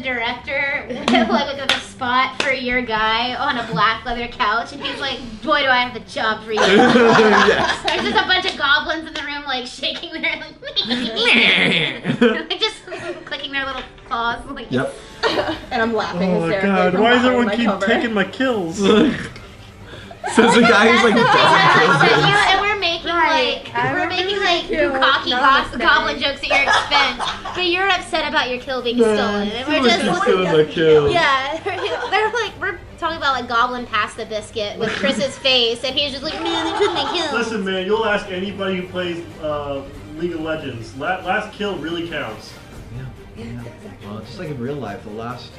director with a spot for your guy on a black leather couch, and he's like, "Boy, do I have the job for you." Yes. There's just a bunch of goblins in the room, like shaking their like just clicking their little claws. Like, yep. And I'm laughing. Oh my god! Why does everyone keep taking my kills? So it's the guy who's like and we're making like cocky goblin jokes at your expense, but you're upset about your kill being stolen, and we're just my kill. yeah, they're like we're talking about like goblin pasta biscuit with Chris's face, and he's just like, man, they took my kill. Listen, man, you'll ask anybody who plays League of Legends. Last kill really counts. Yeah. Well, just like in real life, the last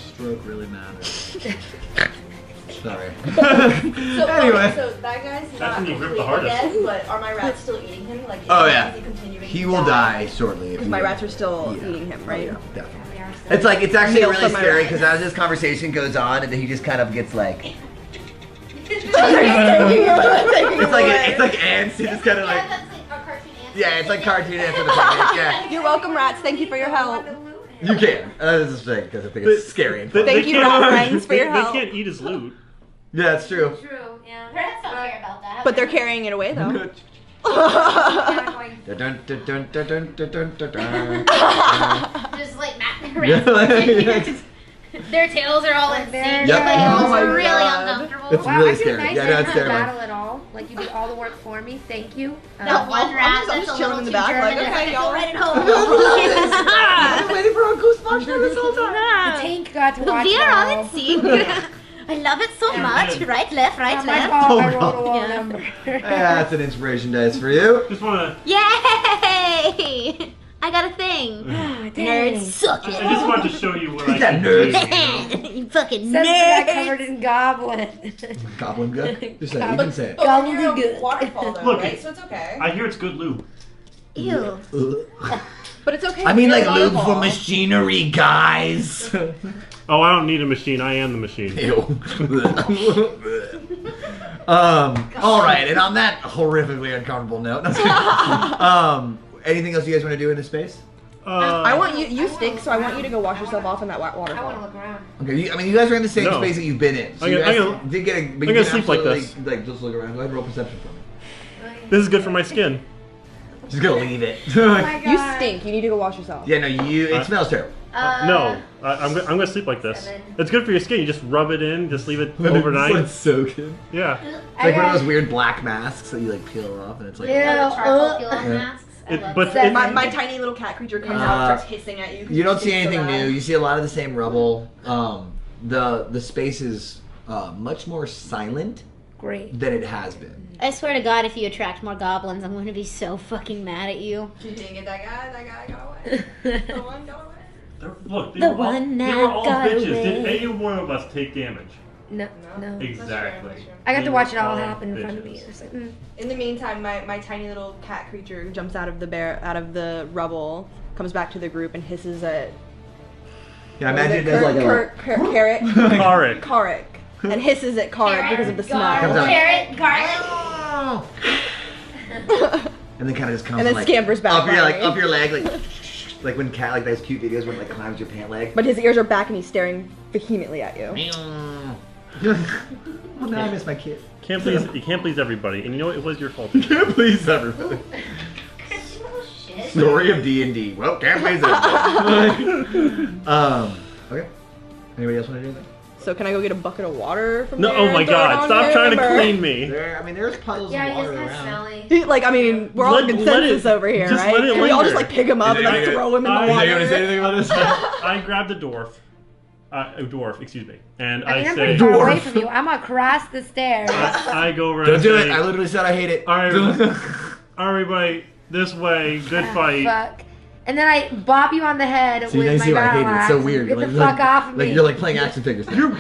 stroke really matters. Sorry. Anyway. So that guy's That's not when you rip the completely hardest. dead, but are my rats still eating him? Like, Oh yeah. is he continuing He to will die shortly. Because my rats are still eating him, right? Oh, yeah, definitely. It's actually really scary because as this conversation goes on, and then he just kind of gets like. It's like ants. He just kind of like. Yeah, it's like cartoon ants in the pocket. Yeah. You're welcome, rats. Thank you for your help. You can. This is fake because I think it's scary. And funny. Thank you, rat friends, for your help. They can't eat his loot. Yeah, it's true. True, yeah. Rats don't care about that. But they're carrying it away, though. Just like rats. Their tails are all in sync. Yep. Like, Oh it's my really God. uncomfortable. It's Wow, really I feel scary. nice. Yeah, I no, don't it's have to terrifying. battle at all. Like you do all the work for me. Thank you. That one rat I'm that's just a chilling little in the too back, German like, to okay, have to y'all. go right at home. I've been waiting for a goose monster this whole time. The tank got to watch We it are all. on it, see? I love it so much. Right, left, right, On my left. phone, I Oh, rolled a low Yeah. number. That's an inspiration dice for you. Just wanna. Yay! I got a thing. Nerds suck I it. just wanted to show you what I That can nerd. do. You know? You fucking Says the guy nerds. covered in goblin. Goblin good? Just say it. You can say it. But you're a waterfall, though, Look, right? So it's okay. I hear it's good lube. Ew. But it's okay. I mean, You're like a lube for waterfall. machinery, guys. Oh, I don't need a machine. I am the machine. Ew. All right, and on that horrifically uncomfortable note, anything else you guys want to do in this space? I want you stink, so I want you to go wash yourself off in that I want to waterfall. look around. Okay, you guys are in the same No. space that you've been in. So I'm you gonna- guys I'm gonna- did get a. But I'm you gonna can sleep like absolutely, this. Like, just look around. Go ahead and roll perception for me. This is good for my skin. Just gonna leave it. Oh my You God. stink. You need to go wash yourself. Yeah, no, it smells terrible. No, I'm gonna sleep like this. 7. It's good for your skin. You just rub it in, just leave it overnight. It's so good. Yeah. It's like one of those weird black masks that you like peel off, and it's like. Yeah. Charcoal peel off masks. I It- love but that. it- My tiny little cat creature comes out and starts hissing at you. 'cause You don't see stink so anything bad. new. You see a lot of the same rubble. The space is much more silent Great. than it has been. I swear to God, if you attract more goblins, I'm going to be so fucking mad at you. You didn't get that guy. That guy got away. The one got away. Look, they The were all, one they that were all got bitches. away. Did any one of us take damage? No, no. Exactly. I got They to watch were it all all happen in front of me. bitches. It's like, In the meantime, my tiny little cat creature jumps out of the rubble, comes back to the group, and hisses at Yeah, I imagine it does like a. Carrot. Karik. Karik. And hisses at Karik because of the Comes smell. out. Carrot, garlic. And then kind of just comes And then like, scampers back up your behind me. up your leg, like when cat like those cute videos when it, like climbs your pant leg. But his ears are back and he's staring vehemently at you. Oh no, I miss my kid. You can't please everybody, and you know what? It was your fault. Can't please everybody. Shit. Story of D&D. Well, can't please everybody. Okay. Anybody else want to do anything? So can I go get a bucket of water from No, there oh and my throw it God! on Stop him, trying to or- clean me. There's puddles yeah, of he's water kind of around. smelly. Like, I mean, we're all in Let consensus it- over here, just right? let it Can we all just linger. like pick him up and like throw him in the Is water? anyone gonna say anything about this? I grabbed a dwarf. A dwarf, excuse me. And I mean, I I'm pretty say, far away from you. I'm across the stairs. I go over Don't and do say, it. I literally said I hate it. All right, everybody, this way, good fight. Fuck. And then I bop you on the head See, now with you my see why I hate it. battle It's so axe. weird. Get like, the fuck off of me. Like you're like playing action figures. You're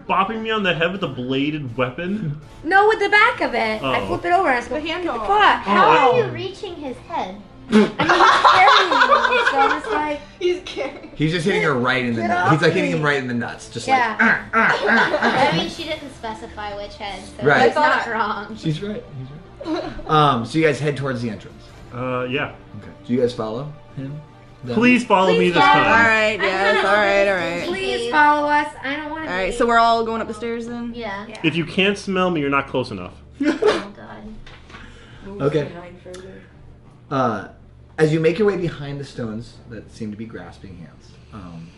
bopping me on the head with a bladed weapon. No, with the back of it. I Oh. flip it over and I just go, The handle. "What the fuck? How How?" are you reaching his head? I mean, he's carrying me, so I'm just like, He's carrying. He's just hitting her right in the Get nuts. off He's like hitting me. him right in the nuts. Just yeah. I mean, she didn't specify which head, so Right. it's not wrong. like. She's right. He's right. So you guys head towards the entrance. Yeah. Okay. Do you guys follow him? Please follow me this All time. right, yes, all right. Please follow us. I don't want to. All right, so we're all going up the stairs then? Yeah. If you can't smell me, you're not close enough. Oh god. Okay. As you make your way behind the stones that seem to be grasping hands,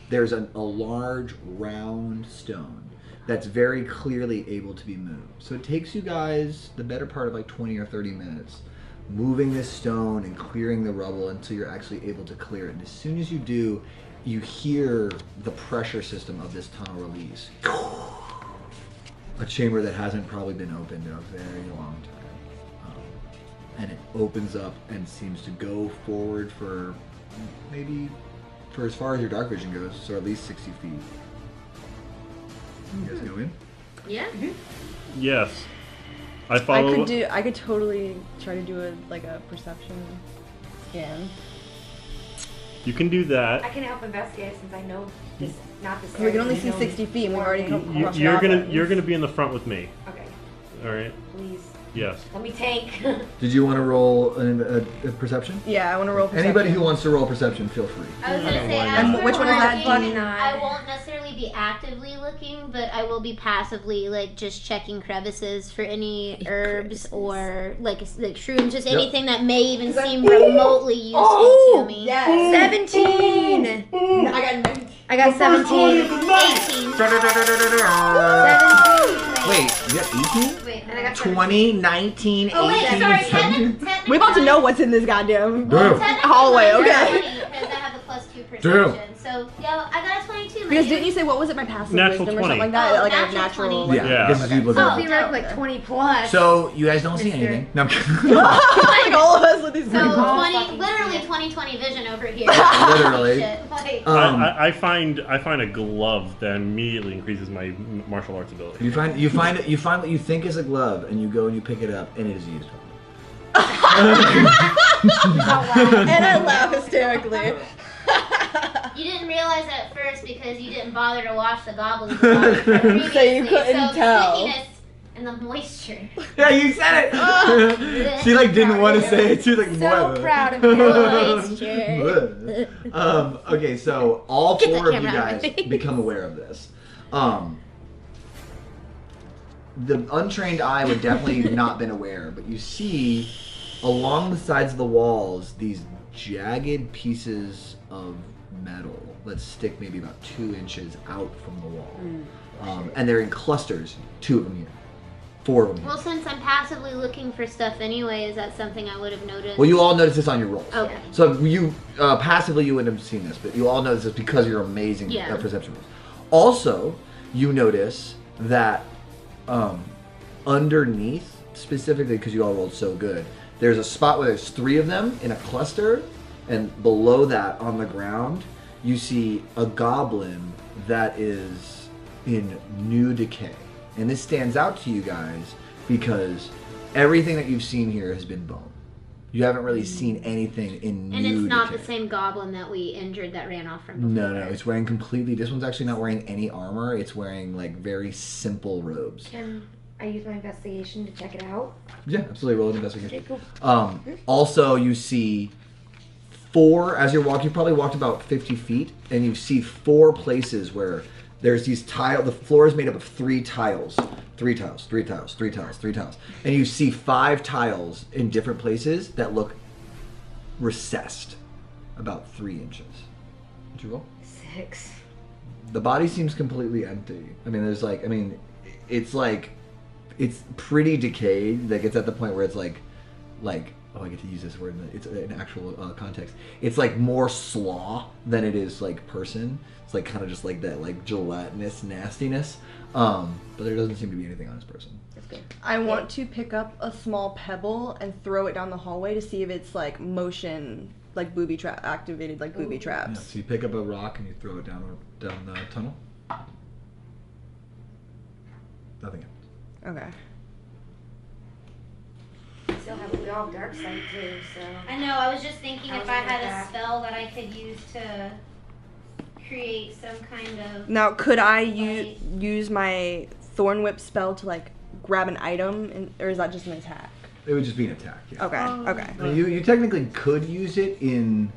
there's a large round stone that's very clearly able to be moved. So it takes you guys the better part of like 20 or 30 minutes moving this stone and clearing the rubble until you're actually able to clear it. And as soon as you do, you hear the pressure system of this tunnel release. A chamber that hasn't probably been opened in a very long time. And it opens up and seems to go forward for maybe for as far as your dark vision goes, so at least 60 feet. You guys go in? Yeah. Yes. I follow. I could totally try to do a perception scan. You can do that. I can help investigate since I know this, not this. We can only see 60 feet, and we've already come. You're gonna be in the front with me. Okay, All right. please Yes. let me tank. Did you want to roll a perception? Yeah, I want to roll perception. Anybody who wants to roll perception, feel free. I was gonna say, And as which we're one is that, working, Bunny? I won't necessarily be actively looking, but I will be passively just checking crevices for any herbs or like shrooms, just anything that may even seem remotely useful to me. Yes. 17. I got 17. 18. 17. Wait, you got 18? Wait, And I got 20, 19, Oh wait, 18, sorry. 17? We're about to know what's in this goddamn Damn. hallway, okay? Because I have the +2 Damn. perception. So, I got a 22. Because man. didn't you say what was it? My passive Natural wisdom or 20. something like that? Oh, Like a natural natural. 20. Yeah, Yeah. I guess you look Oh, up. theoretically like 20 plus. So, you guys don't see anything. No, I'm kidding. Like all of us with these. So Oh, 20, fucking literally shit. 20/20 vision over here. Literally. Shit, like- I find a glove that immediately increases my martial arts ability. You find what you think is a glove, and you go and you pick it up, and it is used. And I laugh hysterically. You didn't realize it at first because you didn't bother to wash the goblins previously. So you couldn't so tell. The stickiness and the moisture. Yeah, you said it. She didn't want to say it. She was like, So "What?" proud of you. Moisture. Okay, so all Get that four of you camera out of guys my face. become aware of this. The untrained eye would definitely not been aware, but you see along the sides of the walls these jagged pieces of metal that stick maybe about 2 inches out from the wall. And they're in clusters, 2 of them here, 4 of them here. Well, since I'm passively looking for stuff anyway, is that something I would have noticed? Well, you all notice this on your rolls. Okay. So you passively you wouldn't have seen this, but you all notice this because of your amazing Yeah. perception rolls. Also, you notice that underneath, specifically because you all rolled so good, there's a spot where there's 3 of them in a cluster, and below that on the ground, you see a goblin that is in new decay. And this stands out to you guys because everything that you've seen here has been bone. You haven't really seen anything in new And it's not decay. the same goblin that we injured that ran off from before. No, it's wearing completely. This one's actually not wearing any armor. It's wearing like very simple robes. Can I use my investigation to check it out? Yeah, absolutely. Roll an investigation. Okay, cool. Also, you see 4 as you're walking. You probably walked about 50 feet, and you see 4 places where there's these tile. The floor is made up of 3 tiles. 3 tiles, 3 tiles, 3 tiles, 3 tiles. And you see 5 tiles in different places that look recessed about 3 inches. Did you roll? 6. The body seems completely empty. I mean, it's pretty decayed. Like, it's at the point where it's like, oh, I get to use this word. It's an actual context. It's like more slaw than it is like person. It's like kind of just like that, like gelatinous nastiness. But there doesn't seem to be anything on this person. That's good. I want to pick up a small pebble and throw it down the hallway to see if it's like motion, like booby trap activated, like booby Yeah, traps. so you pick up a rock and you throw it down the tunnel. Nothing happens. Okay. We all have dark sight too, so. I know, I was just thinking I if was I looking had at a that. spell that I could use to create some kind of... Now, could I Right. use my Thorn Whip spell to like grab an item, or is that just an attack? It would just be an attack. Yeah. Okay. Okay. I mean, you technically could use it in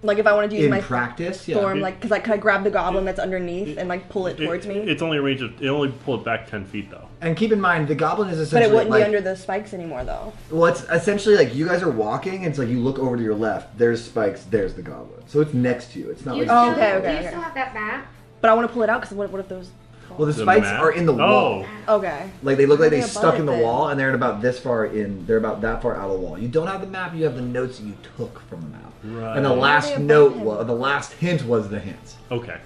Like if I wanted to use In my practice, yeah. storm, like, because could I grab the goblin that's underneath and like pull it towards me? It's only a range of. It only pull it back 10 feet though. And keep in mind, the goblin is But essentially it wouldn't like, be under the spikes anymore, though. well, it's essentially like you guys are walking, and it's like you look over to your left, there's spikes, there's the goblin. So it's next to you. It's not You like... Oh, still, okay, do you okay. still have that map? But I want to pull it out because what if those? Well, the The spikes map? are in the wall. Oh. Okay. Like they look like they They're above stuck it in the then. wall, and they're about this far in. They're about that far out of the wall. You don't have the map. You have the notes that you took from the map. Right. And the Why are last they note, above him? the last hint was the hints. Okay.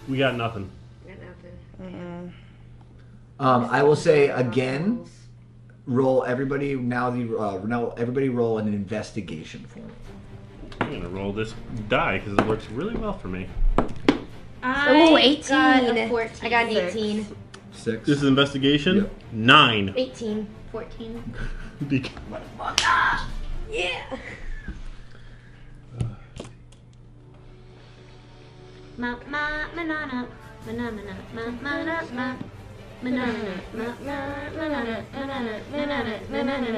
We got nothing. Got nothing. I will say again, roll everybody now. Now everybody roll an investigation for me. I'm gonna roll this die because it works really well for me. Oh, 18. got a 14. I got an 18. 6. This is investigation. Yep. 9. 18. 14. Yeah. Ma ma manana manana ma manana ma manana ma manana manana manana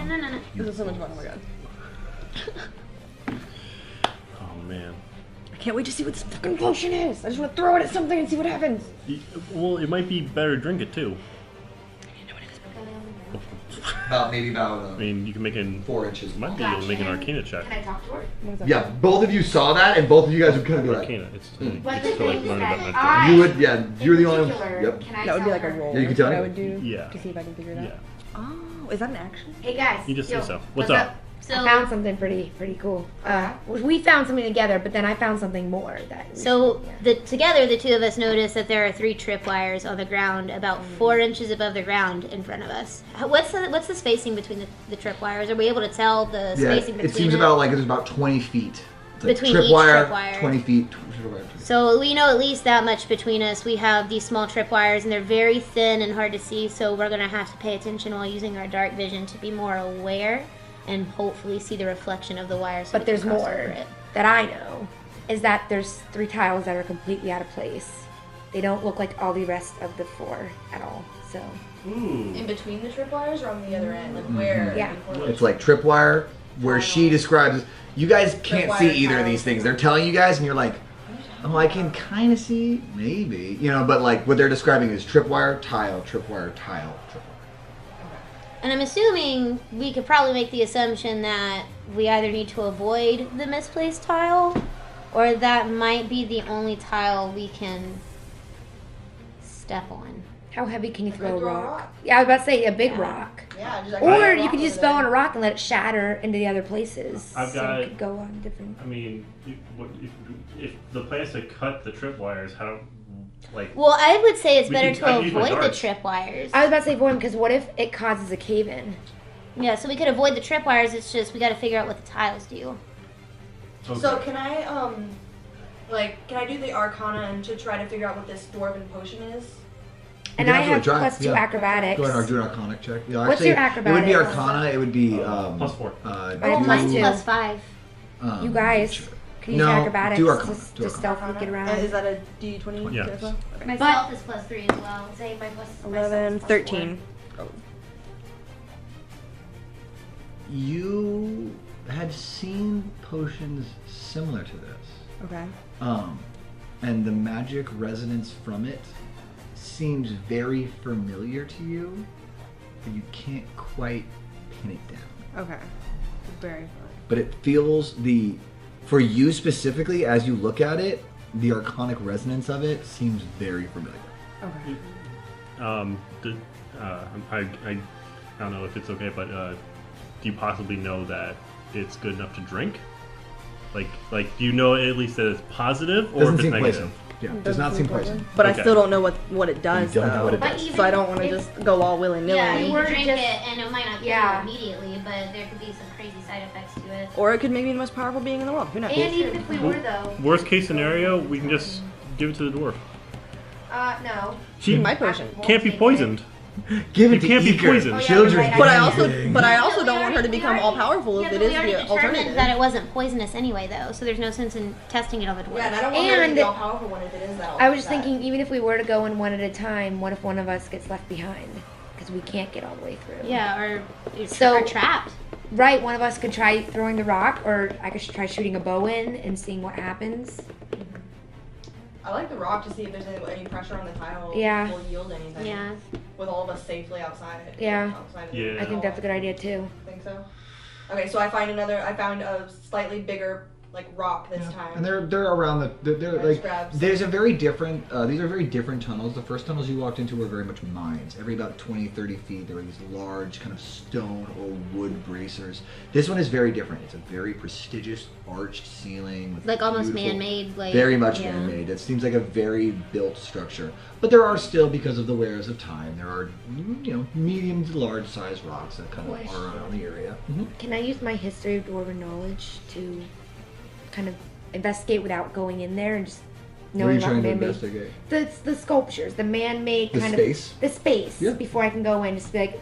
manana. This is so much fun. Oh my god. Oh man. I can't wait to see what this fucking potion is. I just want to throw it at something and see what happens. Well, it might be better to drink it too. About I mean, you can make an 4 inches. might be able to make an Arcana check. Can I talk to her? What is that? Yeah, both of you saw that, and both of you guys would kind of be like, Arcana. It's But it's the to like thing is learn that about magic. I- you would, yeah, you're the only particular, one. Yep. Can I That would be tell like a her? roll. Yeah, you can tell that I anybody. would do Yeah. to see if I can figure it out. Yeah. Oh, is that an action? Hey guys. You just say yo, so. What's up? So I found something pretty cool. We found something together, but then I found something more that. together the two of us noticed that there are 3 tripwires on the ground, about 4 inches above the ground in front of us. What's the spacing between the tripwires? Are we able to tell the Yeah, spacing between it seems about like there's about 20 feet. It's like Between each tripwire, tripwire. 20 feet. Tripwire. So we know at least that much between us. We have these small tripwires, and they're very thin and hard to see. So we're gonna have to pay attention while using our dark vision to be more aware, and hopefully see the reflection of the wires. So But we there's can cross more over it. that I know. Is that there's 3 tiles that are completely out of place. They don't look like all the rest of the 4 at all. So Ooh. In between the tripwires or on the other end? Like where? Yeah. It's like tripwire, where she describes. You guys can't see Tripwire either of these things. They're telling you guys, and you're like, oh, I can kind of see, maybe, but like what they're describing is tripwire, tile, tripwire, tile, tripwire. And I'm assuming we could probably make the assumption that we either need to avoid the misplaced tile, or that might be the only tile we can step on. how heavy can you throw Could a throw a rock? rock. Yeah, I was about to say a big Yeah. rock. Yeah. Just Or you could just spell on a rock and let it shatter into the other places. I've so got- it could go on different. I mean, if the plan is to cut the tripwires, how like Well, I would say it's We better can- I to can use my avoid the darts. tripwires. I was about to say void because what if it causes a cave in? Yeah, so we could avoid the tripwires. It's just we got to figure out what the tiles do. So can I can I do the Arcana and to try to figure out what this dwarven potion is? And can I absolutely have try, +2 yeah. acrobatics. Go ahead and do an Arcana check. Yeah, What's actually, your It would be acrobatics? Arcana. It would be +4. I have Oh, mine's +2. +5. You guys can use No, acrobatics do Arcana, to do Arcana. stealthily get around. And is that a D20 Yes. as well? Okay. My But- stealth is +3 as well. Say my plus 11, 13. You had seen potions similar to this. Okay. And the magic resonance from it seems very familiar to you, but you can't quite pin it down. Okay. Very fun. But it feels for you specifically, as you look at it, the arcanic resonance of it seems very familiar. Okay. I don't know if it's okay, but do you possibly know that it's good enough to drink? Like, do you know at least that it's positive or Doesn't if it's seem negative? poison. Yeah, does not seem poison. But Okay. I still don't know what it does. You don't know what it though. does. So I don't want to just go all willy nilly. Yeah, you were can to drink just- it and it might not kill Yeah. you immediately, but there could be some crazy side effects to it. Or it could make me the most powerful being in the world. Who knows? And even if we were though, Worst case scenario, we can just give it to the dwarf. no. She My potion. can't be poisoned. Give You it to can't be Eager. poisoned. Oh, yeah, Children. you're right. But I also We don't want her to already- become all powerful if Yeah, it but is we already the determined alternative. that it wasn't poisonous anyway, though, so there's no sense in testing it on the dwarf. Yeah, and I don't want her to And be all powerful one if it is that. I was just thinking, even if we were to go in one at a time, what if one of us gets left behind? Because so we can't get all the way through. Yeah, or So- or trapped. Right, one of us could try throwing the rock, or I could try shooting a bow in and seeing what happens. I like the rock to see if there's any pressure on the tile. Yeah. Will yield anything. Yeah. With all of us safely outside. Yeah. Outside of Yeah. the I think that's a good idea too. Think so. Okay, so I found a slightly bigger like rock this time. And they're around they're Yeah, like grabs. there's a very different these are very different tunnels. The first tunnels you walked into were very much mines. Every about 20-30 feet there were these large kind of stone or wood bracers. This one is very different. It's a very prestigious arched ceiling with Like almost beautiful- man-made. Like very much yeah. man-made. It seems like a very built structure. But there are still, because of the wears of time, there are medium to large size rocks that kind of Wish. are around the area. Can I use my history of dwarven knowledge to kind of investigate without going in there and just What are you knowing trying to man-made? investigate? The sculptures, the man-made The kind space? of the space Yeah. before I can go in. Just be like,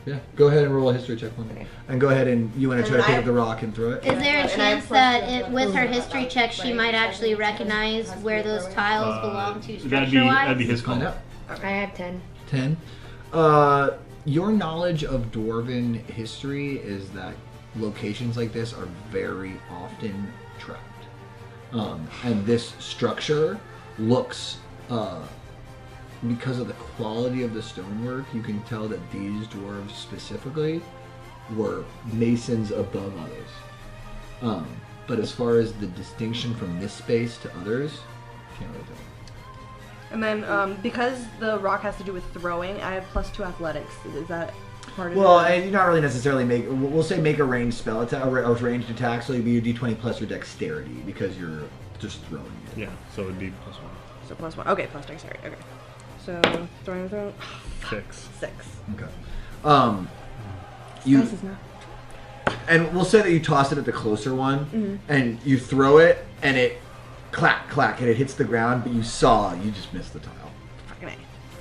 Yeah, go ahead and roll a history check for me. Okay. And go ahead and you want to And try to I pick have- up the rock and throw it? Is there a And I have chance plus that two, it, plus with two. her history check she Right. might actually recognize where those tiles belong to that'd structure-wise? be his Find call. out. I have 10. 10. Your knowledge of Dwarven history is that locations like this are very often trapped. And this structure looks, because of the quality of the stonework, you can tell that these dwarves specifically were masons above others. But as far as the distinction from this space to others, can't really tell. And then because the rock has to do with throwing, I have +2 athletics. Is that part of Well, it? and you're not really necessarily we'll say make a ranged spell attack, a ranged attack, so it'd be your d20 plus your dexterity because you're just throwing it. Yeah, so it'd be +1. So +1. Okay, plus dexterity. Okay. So throwing 6. 6. Okay. You This is not. and we'll say that you toss it at the closer one, and you throw it, and it clack clack, and it hits the ground, but you just missed the tile. Fucking A.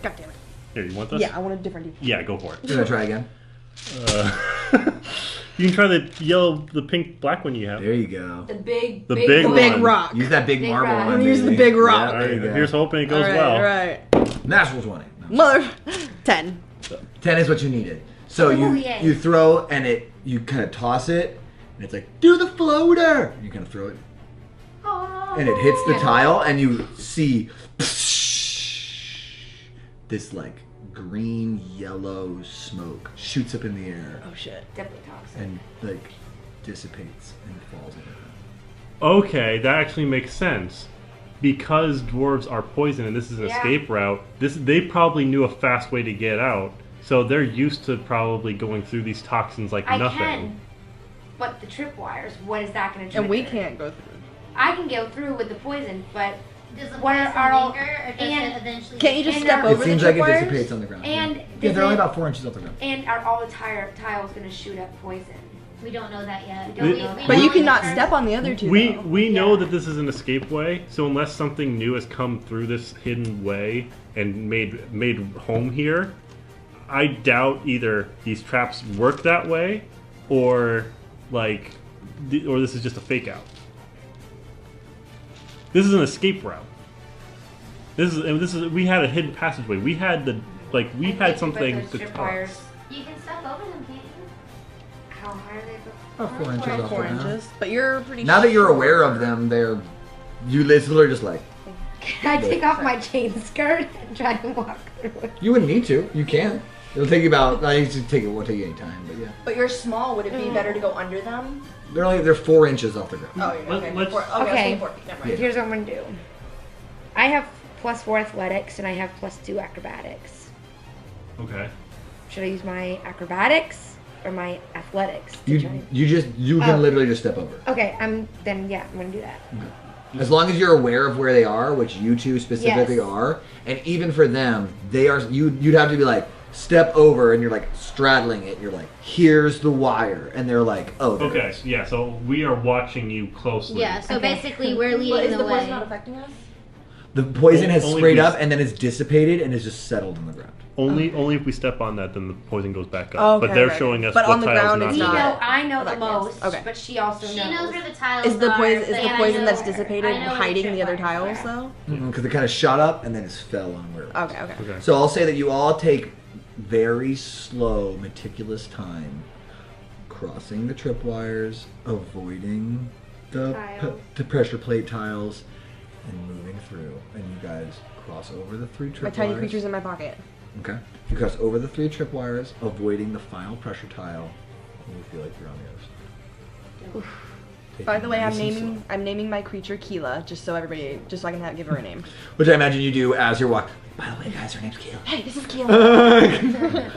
God damn it. Here, you want this? Yeah, I want a different D. Yeah, go for it. You gonna try again? You can try the yellow, the pink, black one you have. There you go. The big, The big Big one. rock. Use that big Big marble rock. one. I'm gonna use the baby. big rock. Yeah, All there you right, go. here's hoping it goes well. Alright. Natural 20. No. Mother. 10. 10 is what you needed. So Oh, yay. you throw, and you kind of toss it, and it's like, do the floater! You kind of throw it, and it hits the tile, and you see this like green yellow smoke shoots up in the air Oh shit. Definitely toxic. and like dissipates and falls in it. Okay, that actually makes sense. Because dwarves are poison and this is an Yeah. escape route, they probably knew a fast way to get out. So they're used to probably going through these toxins like I nothing. can. But the tripwires, what is that going to do? And we can't go through. I can go through with the poison, but Does the What poison are all- linger, or does and- it eventually? Can't you just And step our- It over the seems like it tripwires? dissipates on the ground. And yeah, does they're only it- about 4 inches off the ground. and are all the tiles going to shoot up poison? We don't know that yet. We- We But know you in cannot terms- step on the other two. We though. we know Yeah. that this is an escape way, so unless something new has come through this hidden way and made home here, I doubt either these traps work that way, or or this is just a fake out. This is an escape route. This is we had a hidden passageway. We had we had something But to those cross. tripwires, You can step over them, can't you? how high are they? About 4 inches off the 4 ground. inches. But you're pretty. Now that you're short. aware of them, you literally just like, Can I take off my chain skirt and try to walk through it? you wouldn't need to. You can. It'll take you about, I need to take it, won't take you any time, but yeah. But you're small. Would it be better to go under them? They're 4 inches off the ground. Oh, yeah. Okay. Let's- Four, okay. I was Okay. thinking 4. Never mind. Here's what I'm going to do. I have +4 athletics and I have +2 acrobatics. Okay. Should I use my acrobatics or my athletics? To try? You can Oh. literally just step over. Okay, I'm gonna do that. As long as you're aware of where they are, which you two specifically Yes. are, and even for them, they are. You'd have to be like step over, and you're like straddling it. And you're like, here's the wire, and they're like, oh. there it Okay. is. Yeah. So we are watching you closely. Yeah. So Okay. basically, we're But leading is the the poison way. not affecting us? The poison has Only sprayed if we- up, and then it's dissipated, and it's just settled in the ground. Only if we step on that, then the poison goes back up. Oh, but okay, they're right. showing us But what on the tiles ground not it's We to not. know I know the Okay, yes. most, Okay. but she also She knows. knows where the tiles Is the are. poison and I poison know that's where- dissipated I know where hiding the other tripwires tiles are. though? Because it kind of shot up, and then it fell on where. It was. Okay. Okay. Okay. So I'll say that you all take very slow, meticulous time crossing the tripwires, avoiding the pressure plate tiles, and moving through. And you guys cross over the 3 tripwires. My tiny creature's in my pocket. Okay. You cross over the 3 tripwires, avoiding the final pressure tile, and you feel like you're on the other side. By the way, Nice and slow. I'm naming my creature Keela, just so I can give her a name. Which I imagine you do as you're walking. By the way, guys, her name's Keela. Hey, this is Keela.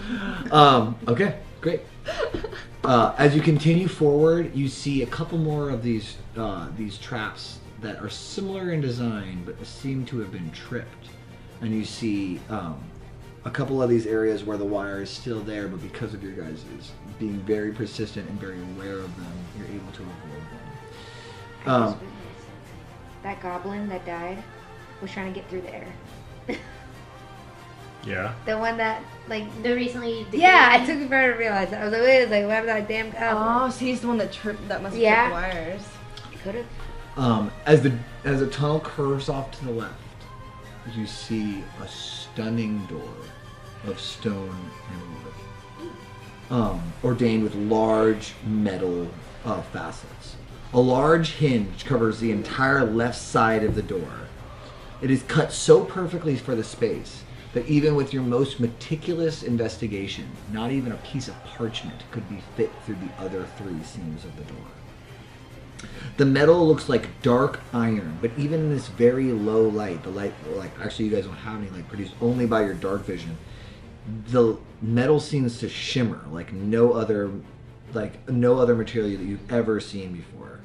Okay, great. As you continue forward, you see a couple more of these traps that are similar in design, but seem to have been tripped. And you see a couple of these areas where the wire is still there, but because of your guys' being very persistent and very aware of them, you're able to avoid them. That goblin that died was trying to get through there. Yeah. The one that, like, The recently yeah, it took me forever to realize that. I was like, wait, what happened to that damn goblin? Oh, so he's the one that tripped. That must have Yeah. tripped the wires. Could have. As the tunnel curves off to the left, you see a stunning door of stone and wood, ordained with large metal facets. A large hinge covers the entire left side of the door. It is cut so perfectly for the space that even with your most meticulous investigation, not even a piece of parchment could be fit through the other 3 seams of the door. The metal looks like dark iron, but even in this very low light, the light, like actually you guys don't have any light produced only by your dark vision, the metal seems to shimmer like no other material that you've ever seen before.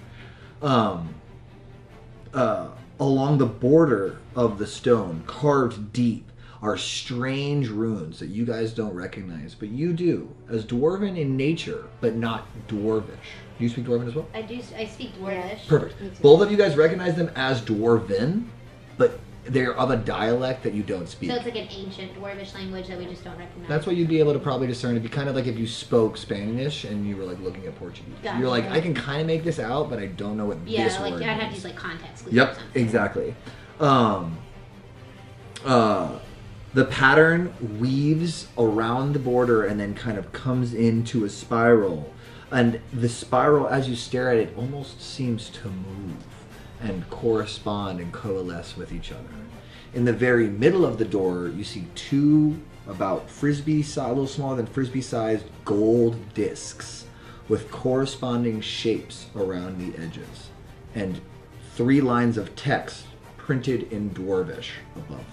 Along the border of the stone, carved deep, are strange runes that you guys don't recognize, but you do, as dwarven in nature, but not dwarvish. Do you speak dwarven as well? I do. I speak Dwarvish. Perfect. Both of you guys recognize them as dwarven, but they're of a dialect that you don't speak. So it's like an ancient Dwarvish language that we just don't recognize. That's what you'd be able to probably discern. It'd be kind of like if you spoke Spanish and you were like looking at Portuguese. Gotcha. You're like, I can kind of make this out, but I don't know what this like word I'd have to means. use like context clues or Yep, something. exactly. The pattern weaves around the border and then kind of comes into a spiral. And the spiral, as you stare at it, almost seems to move and correspond and coalesce with each other. In the very middle of the door, you see 2 about frisbee size, a little smaller than frisbee-sized gold discs with corresponding shapes around the edges, and 3 lines of text printed in Dwarvish above them.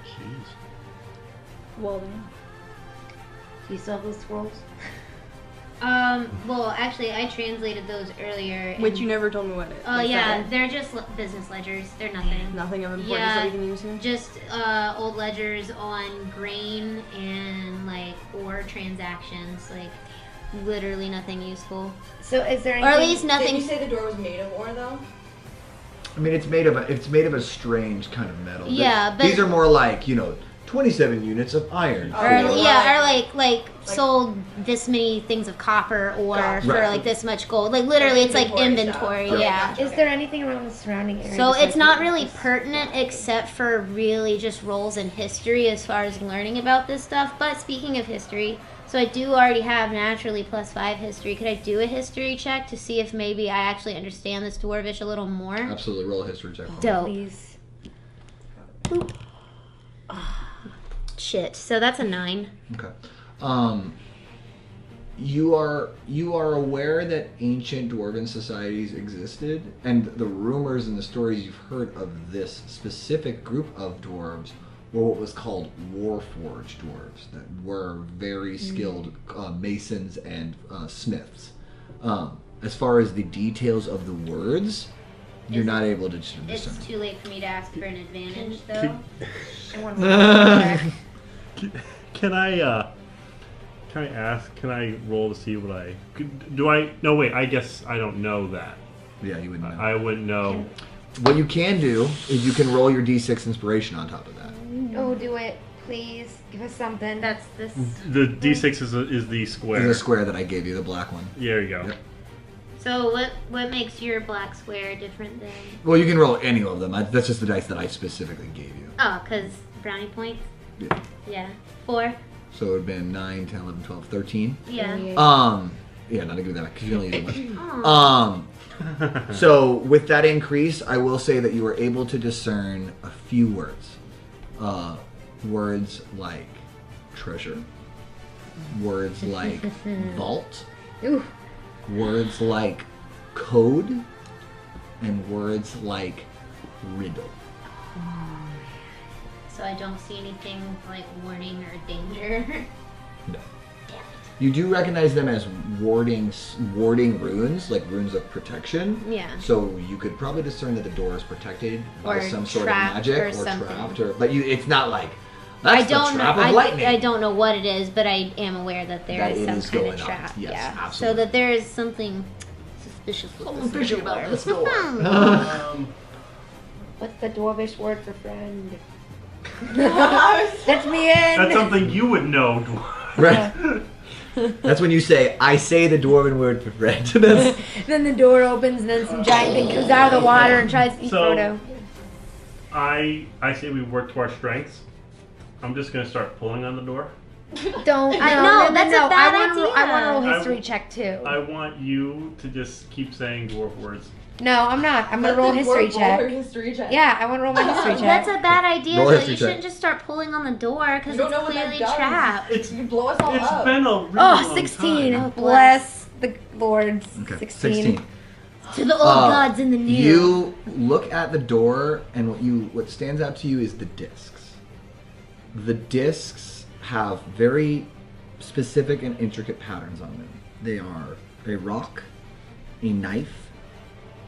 Jeez. Well then. Do you still have those scrolls? Well, actually, I translated those earlier. Which you never told me what it is. Oh yeah, they're just business ledgers. They're nothing. Nothing of importance Yeah, that we can use here? just old ledgers on grain and like ore transactions. Like literally nothing useful. So is there Or anything... at least nothing. Did you say the door was made of ore though? I mean, it's made of a strange kind of metal. Yeah, but- these are more like 27 units of iron. Oh, Or yeah. or like sold this many things of copper or Gotcha. for Right. like this much gold. Like literally, it's like Inventory inventory. stuff. Yeah. Gotcha. Is there anything around the surrounding area? So besides it's not the- really pertinent except for really just roles in history as far as learning about this stuff. But speaking of history, so I do already have naturally +5 history. Could I do a history check to see if maybe I actually understand this Dwarvish a little more? Absolutely, roll a history check. Dope. Please. Shit. So that's a 9. Okay. You are aware that ancient dwarven societies existed, and the rumors and the stories you've heard of this specific group of dwarves were what was called warforged dwarves, that were very skilled masons and smiths. As far as the details of the words, you're not able to discern. It's too late for me to ask for an advantage, though. I want to Can I ask? Can I roll to see what I do? No, wait. I guess I don't know that. Yeah, you wouldn't know. I wouldn't know. What you can do is you can roll your d6 inspiration on top of that. Oh, do it. Please. Give us something. That's this. The D6 is the square. There's a square that I gave you, the black one. There you go. Yep. So what makes your black square different than? Well, you can roll any of them. That's just the dice that I specifically gave you. Oh, because brownie points? Yeah. Yeah. 4. So it would have been 9, 10, 11, 12, 13. Yeah. Yeah, not to give that back because you only use it once. Aw. So with that increase, I will say that you were able to discern a few words. Words like treasure. Words like vault. Ooh. Words like code. And words like riddle. So I don't see anything like warning or danger. No. You do recognize them as warding runes, like runes of protection. Yeah. So you could probably discern that the door is protected by Or some sort of trapped magic or or something. trapped, but it's not like I that's don't the know. trap of lightning. I don't know what it is, but I am aware that there That is it some is kind going of on. trap. Yes, yeah. So absolutely. that there is something suspicious with Something this fishy door. about this door. What's the dwarvish word for friend? That's me in. That's something you would know. Right. That's when you say, "I say the dwarven word for friend." That's- Then the door opens and then some giant thing comes out of the water and tries to eat So- Frodo. I say we work to our strengths. I'm just gonna start pulling on the door. Don't. No, that's a bad I want to roll idea. history check too. I want you to just keep saying dwarf words. No, I'm not. I'm gonna roll history check. History check. Yeah, I want to roll my history check. That's a bad idea. Roll Though. history You check. shouldn't just start pulling on the door because You don't it's know what that clearly does. trapped. It's You blow us all it's up. been a really Oh, long 16. time. Bless the Lords. Okay, 16. To the old gods in the new. You look at the door, and what stands out to you is the discs. The discs have very specific and intricate patterns on them. They are a rock, a knife,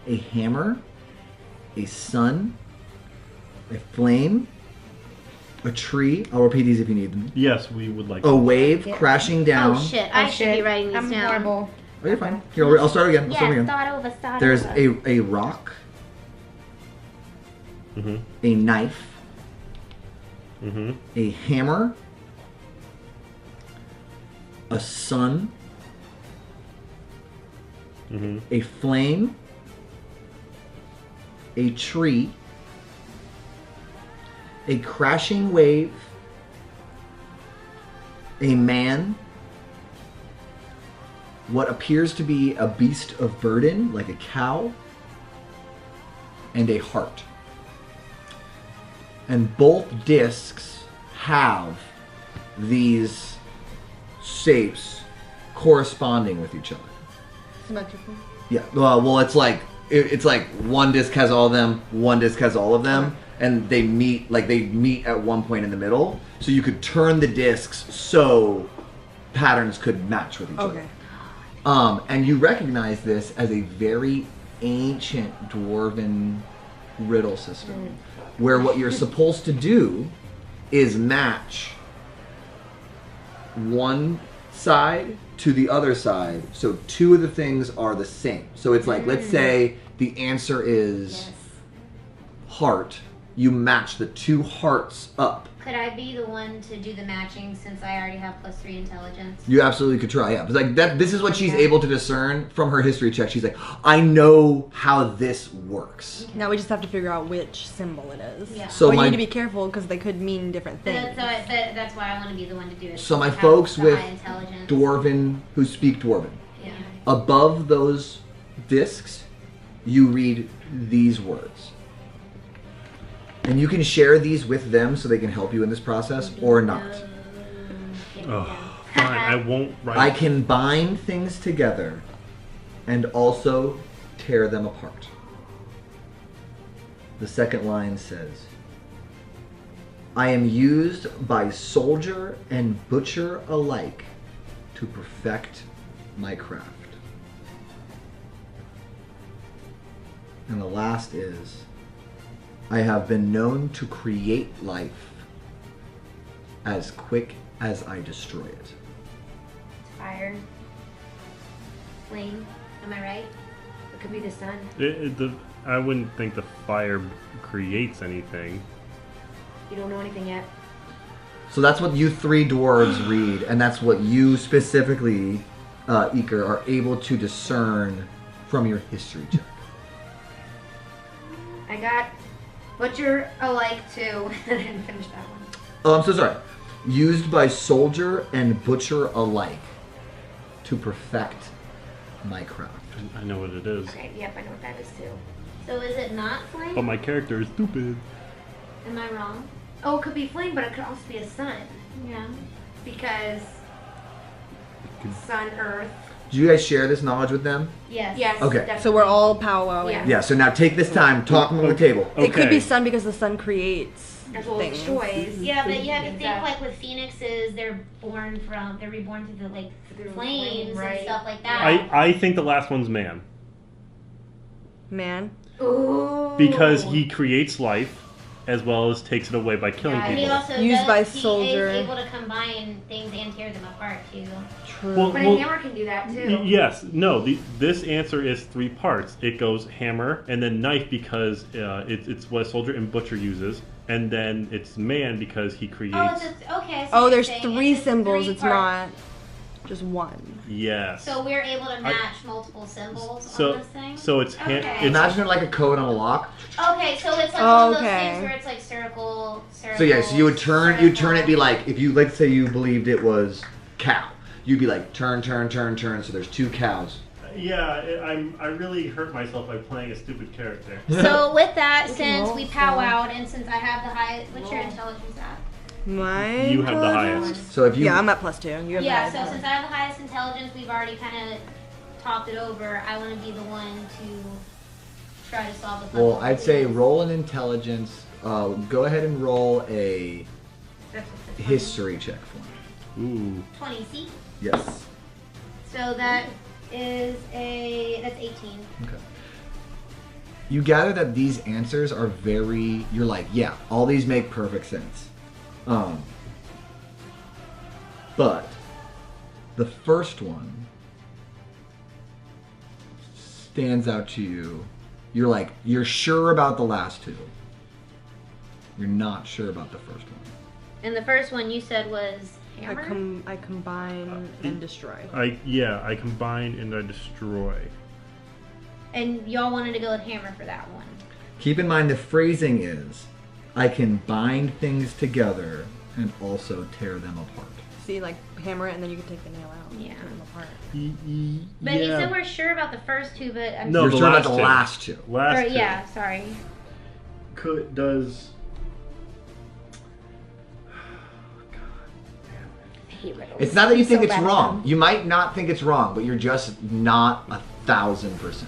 a hammer, a sun, a flame, a tree. I'll repeat these if you need them. Yes, we would like. A wave Yeah. crashing down. Oh shit! I should be writing these I'm down. horrible. Oh, you're fine. Here, I'll start again. I'll start Yeah, again. start There's over. a rock, Mm-hmm. a knife, Mm-hmm. a hammer, a sun, Mm-hmm. a flame, a tree, a crashing wave, a man, what appears to be a beast of burden, like a cow, and a heart. And both discs have these shapes corresponding with each other. Symmetrically. Yeah, well, it's like one disc has all of them, one disc has all of them, and they meet at one point in the middle. So you could turn the discs so patterns could match with each Okay. other. And you recognize this as a very ancient dwarven riddle system, where what you're supposed to do is match one side to the other side, so two of the things are the same. So it's like, let's say the answer is heart. You match the two hearts up. Could I be the one to do the matching since I already have +3 intelligence? You absolutely could try, yeah. But like that, this is what she's able to discern from her history check. She's like, I know how this works. Now we just have to figure out which symbol it is. Yeah. So But you my need to be careful because they could mean different things. That's why I want to be the one to do it. So my since I have folks the with high intelligence. dwarven who speak dwarven, Yeah. above those discs, you read these words. And you can share these with them so they can help you in this process or not. Oh, fine. I won't write. I can bind things together and also tear them apart. The second line says, I am used by soldier and butcher alike to perfect my craft. And the last is, I have been known to create life as quick as I destroy it. Fire. Flame. Am I right? It could be the sun. I wouldn't think the fire creates anything. You don't know anything yet. So that's what you three dwarves read, and that's what you specifically, Iker, are able to discern from your history check. I got butcher alike too. I didn't finish that one. Oh, I'm so sorry. Used by soldier and butcher alike to perfect my craft. I know what it is. Okay, yep, I know what that is too. So is it not flame? But my character is stupid. Am I wrong? Oh, it could be flame, but it could also be a sun. Yeah. Because sun, earth. Do you guys share this knowledge with them? Yes. Yes. Okay. Definitely. So we're all powwowing. Yeah. Yeah, so now take this time, talk among the table. It could be Okay. sun because the sun creates As well as things. destroys. Yeah, but you have to think Exactly. like with phoenixes, they're reborn through the like Through flames flame, right. and stuff like that. I think the last one's man. Man. Ooh. Because he creates life as well as takes it away by killing Yeah, And he people. also Used by he soldier. is able to combine things and tear them apart too. True. Well, But a hammer can do that too. Yes. No. This answer is 3 parts. It goes hammer and then knife because it's what a soldier and butcher uses, and then it's man because he creates. Oh, it's just, okay. So Oh, you're there's saying 3 it's symbols. 3 It's parts. not just one. Yes. So we're able to match multiple symbols So on this thing. so it's Okay. Imagine it like a code on a lock. Okay, so it's like one of those Okay. things where it's like circle. So yeah, so you would turn it be like, if you, let's say you believed it was cow, you'd be like turn, so there's 2 cows. Yeah, I really hurt myself by playing a stupid character. So with that, We can since roll, we so- powwowed, and since I have the highest, what's your Roll. intelligence at? My You have the intelligence? highest. So if you, Yeah, I'm at +2. You have Yeah, the so highest. since I have the highest intelligence, we've already kind of talked it over. I want to be the one to try to solve the puzzle. well, I'd say roll an intelligence. Go ahead and roll a That's what the history check for me. Ooh. 20, see? Yes. So that is that's 18. Okay. You gather that these answers are very. You're like, yeah, all these make perfect sense. But the first one stands out to you. You're like, you're sure about the last 2. You're not sure about the first one. And the first one you said was hammer? I combine and destroy. I combine and I destroy. And y'all wanted to go with hammer for that one. Keep in mind the phrasing is, I can bind things together and also tear them apart. See, like hammer it and then you can take the nail out. and Yeah. tear them apart. But he said we're sure about the first 2, but I'm No, You're the sure about last the 2. last 2. Last or, 2. yeah, sorry. Does I hate riddles. It's not that you I'm think so it's bad at wrong. them. You might not think it's wrong, but you're just not 1,000%.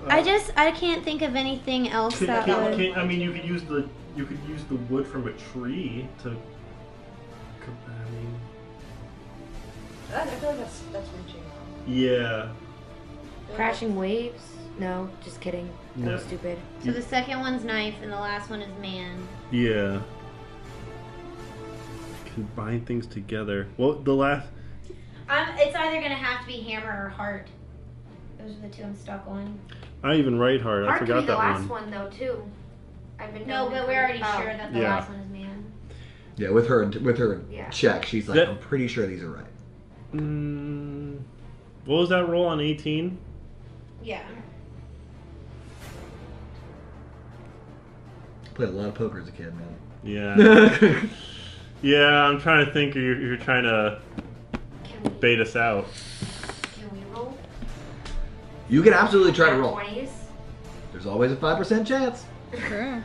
I can't think of anything else that would. I mean, you could use the wood from a tree to. I mean, I feel like that's reaching. yeah. Crashing waves? No, just kidding. That was No. stupid. So the second one's knife, and the last one is man. Yeah. Combine things together. Well, the last. It's either gonna have to be hammer or heart. Those are the 2 I'm stuck on. I even write hard. I Art could forgot be the that last one. one though too. I've been No, known to but we're create- already oh. sure that the Yeah. last one is man. Yeah, with her Yeah. check, she's like, That- I'm pretty sure these are right. What was that roll on 18? Yeah. Played a lot of poker as a kid, man. Yeah. Yeah, I'm trying to think. You're trying to Can we, bait us out. can we roll? You can absolutely try to roll. 20s? There's always a 5% chance. Sure.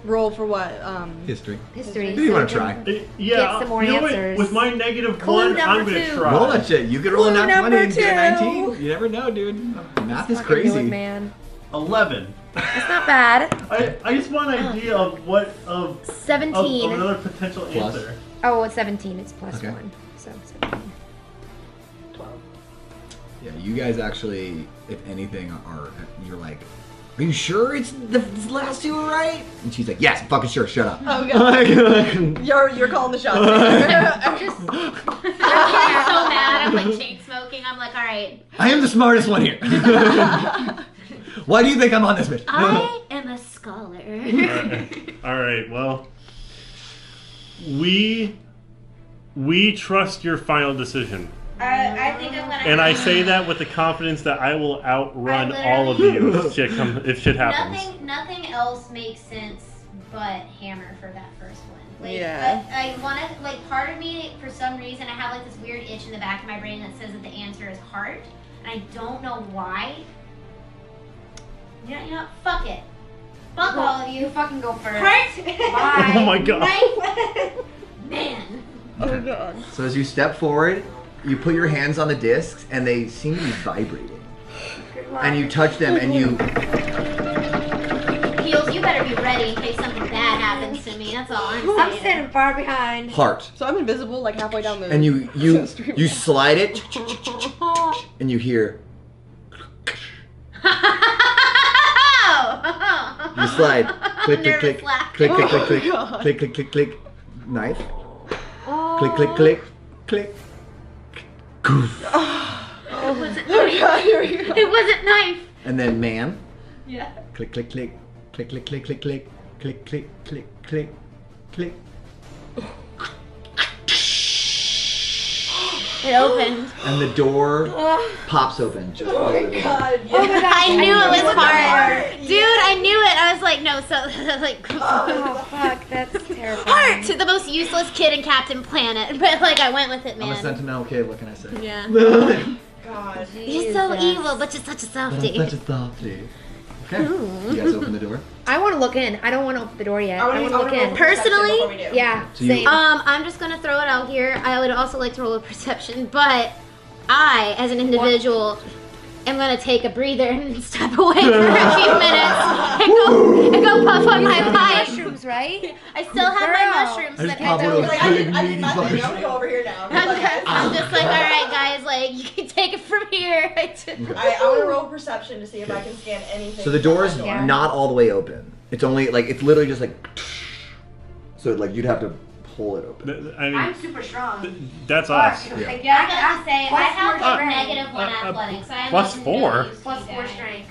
Roll for what? History. History. Do you so want we to try? can- Yeah. Get some more you know what? answers. With my negative Clue 1, I'm number gonna 2. try. Roll that shit. You can roll a Clue nat 20 and number get a 19. 2. You never know, dude. Math is Fucking do it, crazy. man. 11. That's not bad. I just want an idea of what of 17. another potential Plus. answer. Oh, it's 17. It's plus Okay. 1. So 17. 12. Yeah, you guys actually, if anything, you're like, are you sure it's the last 2 are right? And she's like, yes, I'm fucking sure. Shut up. Oh god. You're calling the shots. I'm just I'm getting so mad. I'm like chain smoking. I'm like, all right, I am the smartest one here. Why do you think I'm on this mission? I am a scholar. All right. Well, we trust your final decision, I think I'm gonna. and I say that with the confidence that I will outrun I all of you if shit happens. Nothing else makes sense but hammer for that first one. Like, Yeah. I want to, like, part of me, for some reason, I have, like, this weird itch in the back of my brain that says that the answer is heart. And I don't know why. You know what? Fuck it. Fuck all of you. You fucking go first. Heart. Bye. Oh my god. Knife. Man. Oh god. So as you step forward, you put your hands on the discs, and they seem to be vibrating. Good luck. And you touch them, and you Heels, you better be ready in case something bad happens to me. That's all I'm saying. I'm standing far behind. heart, So I'm invisible, like halfway down the. and you slide it, and you hear. You slide. Click, click, click, Nervous laugh. click, click, click, Oh, click, God. click, click, click, click. Knife. Oh. Click, click, click, click. Goof. It wasn't Oh knife. god, here we go. It wasn't knife. And then man. Yeah. Click, click, click, click, click, click, click, click, click, click, click, click, click. It opened. And the door pops open. Just Oh my god. Oh my god. I knew it was hard. Heart. Dude, I knew it. I was like, no, so, like, Oh fuck, that's terrifying. heart! The most useless kid in Captain Planet. But, like, I went with it, I'm a man. sentimental kid, what can I say? Yeah. God. You're so Jesus. evil, but you're such a softie. Such a softie. Okay. You guys open the door. I want to look in. I don't want to open the door yet. I want to look in. Personally, Yeah, So you- same. I'm just gonna throw it out here. I would also like to roll a perception, but I, as an individual, am gonna take a breather and step away for a few minutes and go puff on my pipe. Mushrooms, right? I still have my Girl. mushrooms, I just but pop I one of don't. those Like, I big did meaty nothing. I'm buggers. gonna go over here now. I'm just like, all right, guys, like you can take it from here. I want to roll perception to see if I can scan anything. So the door's from my Yeah. not all the way open. It's only like it's literally just like. So like you'd have to pull it open. I I'm mean, super strong. that's us. Yeah. I was about to say, I have Plus like four -1 athletics. I have plus nothing four. to use Plus to 4 die. strength.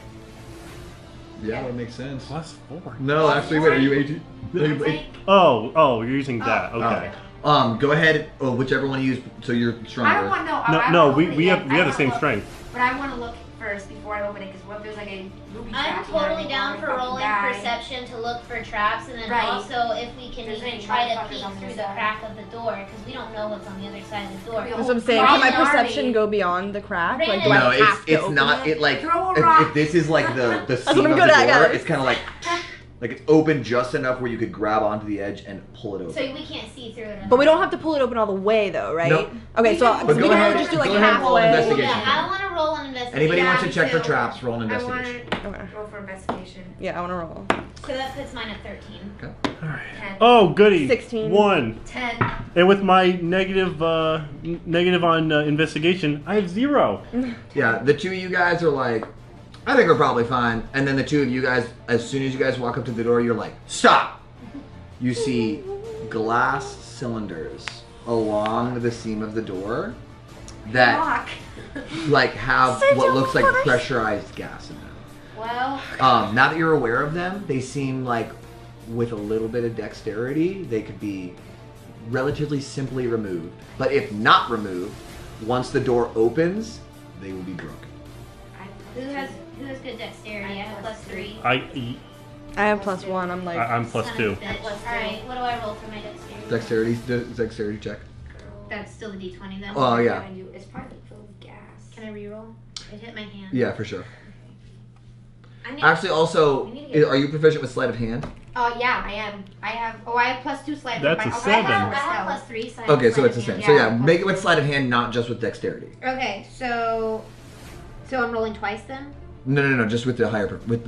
Yeah, that makes sense. Plus 4. No, actually, wait. Are you 18? Oh, you're using that. Okay. Go ahead. Oh, whichever one you use. So you're stronger. I don't want no. No, I no, don't we open we it have yet. we I have the wanna same look, strength. But I want to look first before I open it because what if there's like a booby trap? I'm totally down for rolling perception to look for traps, and then Right. also if we can There's even any try to motherfuckers peek on the through other the side. crack of the door, because we don't know what's on the other side of the door. Could be a That's what I'm saying. Whole Can my army. perception go beyond the crack? Like, do No, I No, have to it's open not. It like Throw a if rock. this is like the seam what I'm of the good at, door, guys. it's kind of like it's open just enough where you could grab onto the edge and pull it open. So we can't see through it. But we don't have to pull it open all the way, though, right? Nope. Okay, so But we go can ahead- only just do like go ahead and roll an halfway. investigation. Yeah, I want to roll an investigation. Anybody wants to Yeah, check for so traps? Roll an I want investigation. to Okay. roll for investigation. Yeah, I want to roll. So that puts mine at 13. Okay. All right. 10. Oh, goody. 16. 1. 10. And with my negative on investigation, I have 0. Yeah, the two of you guys are like, I think we're probably fine. And then the two of you guys, as soon as you guys walk up to the door, you're like, stop! You see glass cylinders along the seam of the door that Rock. like have what looks like pressurized gas in them. Well, Now that you're aware of them, they seem like with a little bit of dexterity, they could be relatively simply removed. But if not removed, once the door opens, they will be broken. who has good dexterity? I have +3. I have +1. I'm like. I'm plus Son 2. of a bitch. Alright, what do I roll for my Dexterity, dexterity? dexterity check. That's still the d20 then. Oh yeah, It's probably filled with gas. Can I reroll? It hit my hand. yeah, for sure. I need, Actually, also, We need to get- are you proficient with sleight of hand? Oh yeah, I am. I have +2 slide. That's a I 7. have +3. So I have Okay, so sleight it's the of same. hand. So yeah, Yeah, make it with plus sleight of hand, not just with dexterity. Okay, so I'm rolling twice then? No, just with the higher. With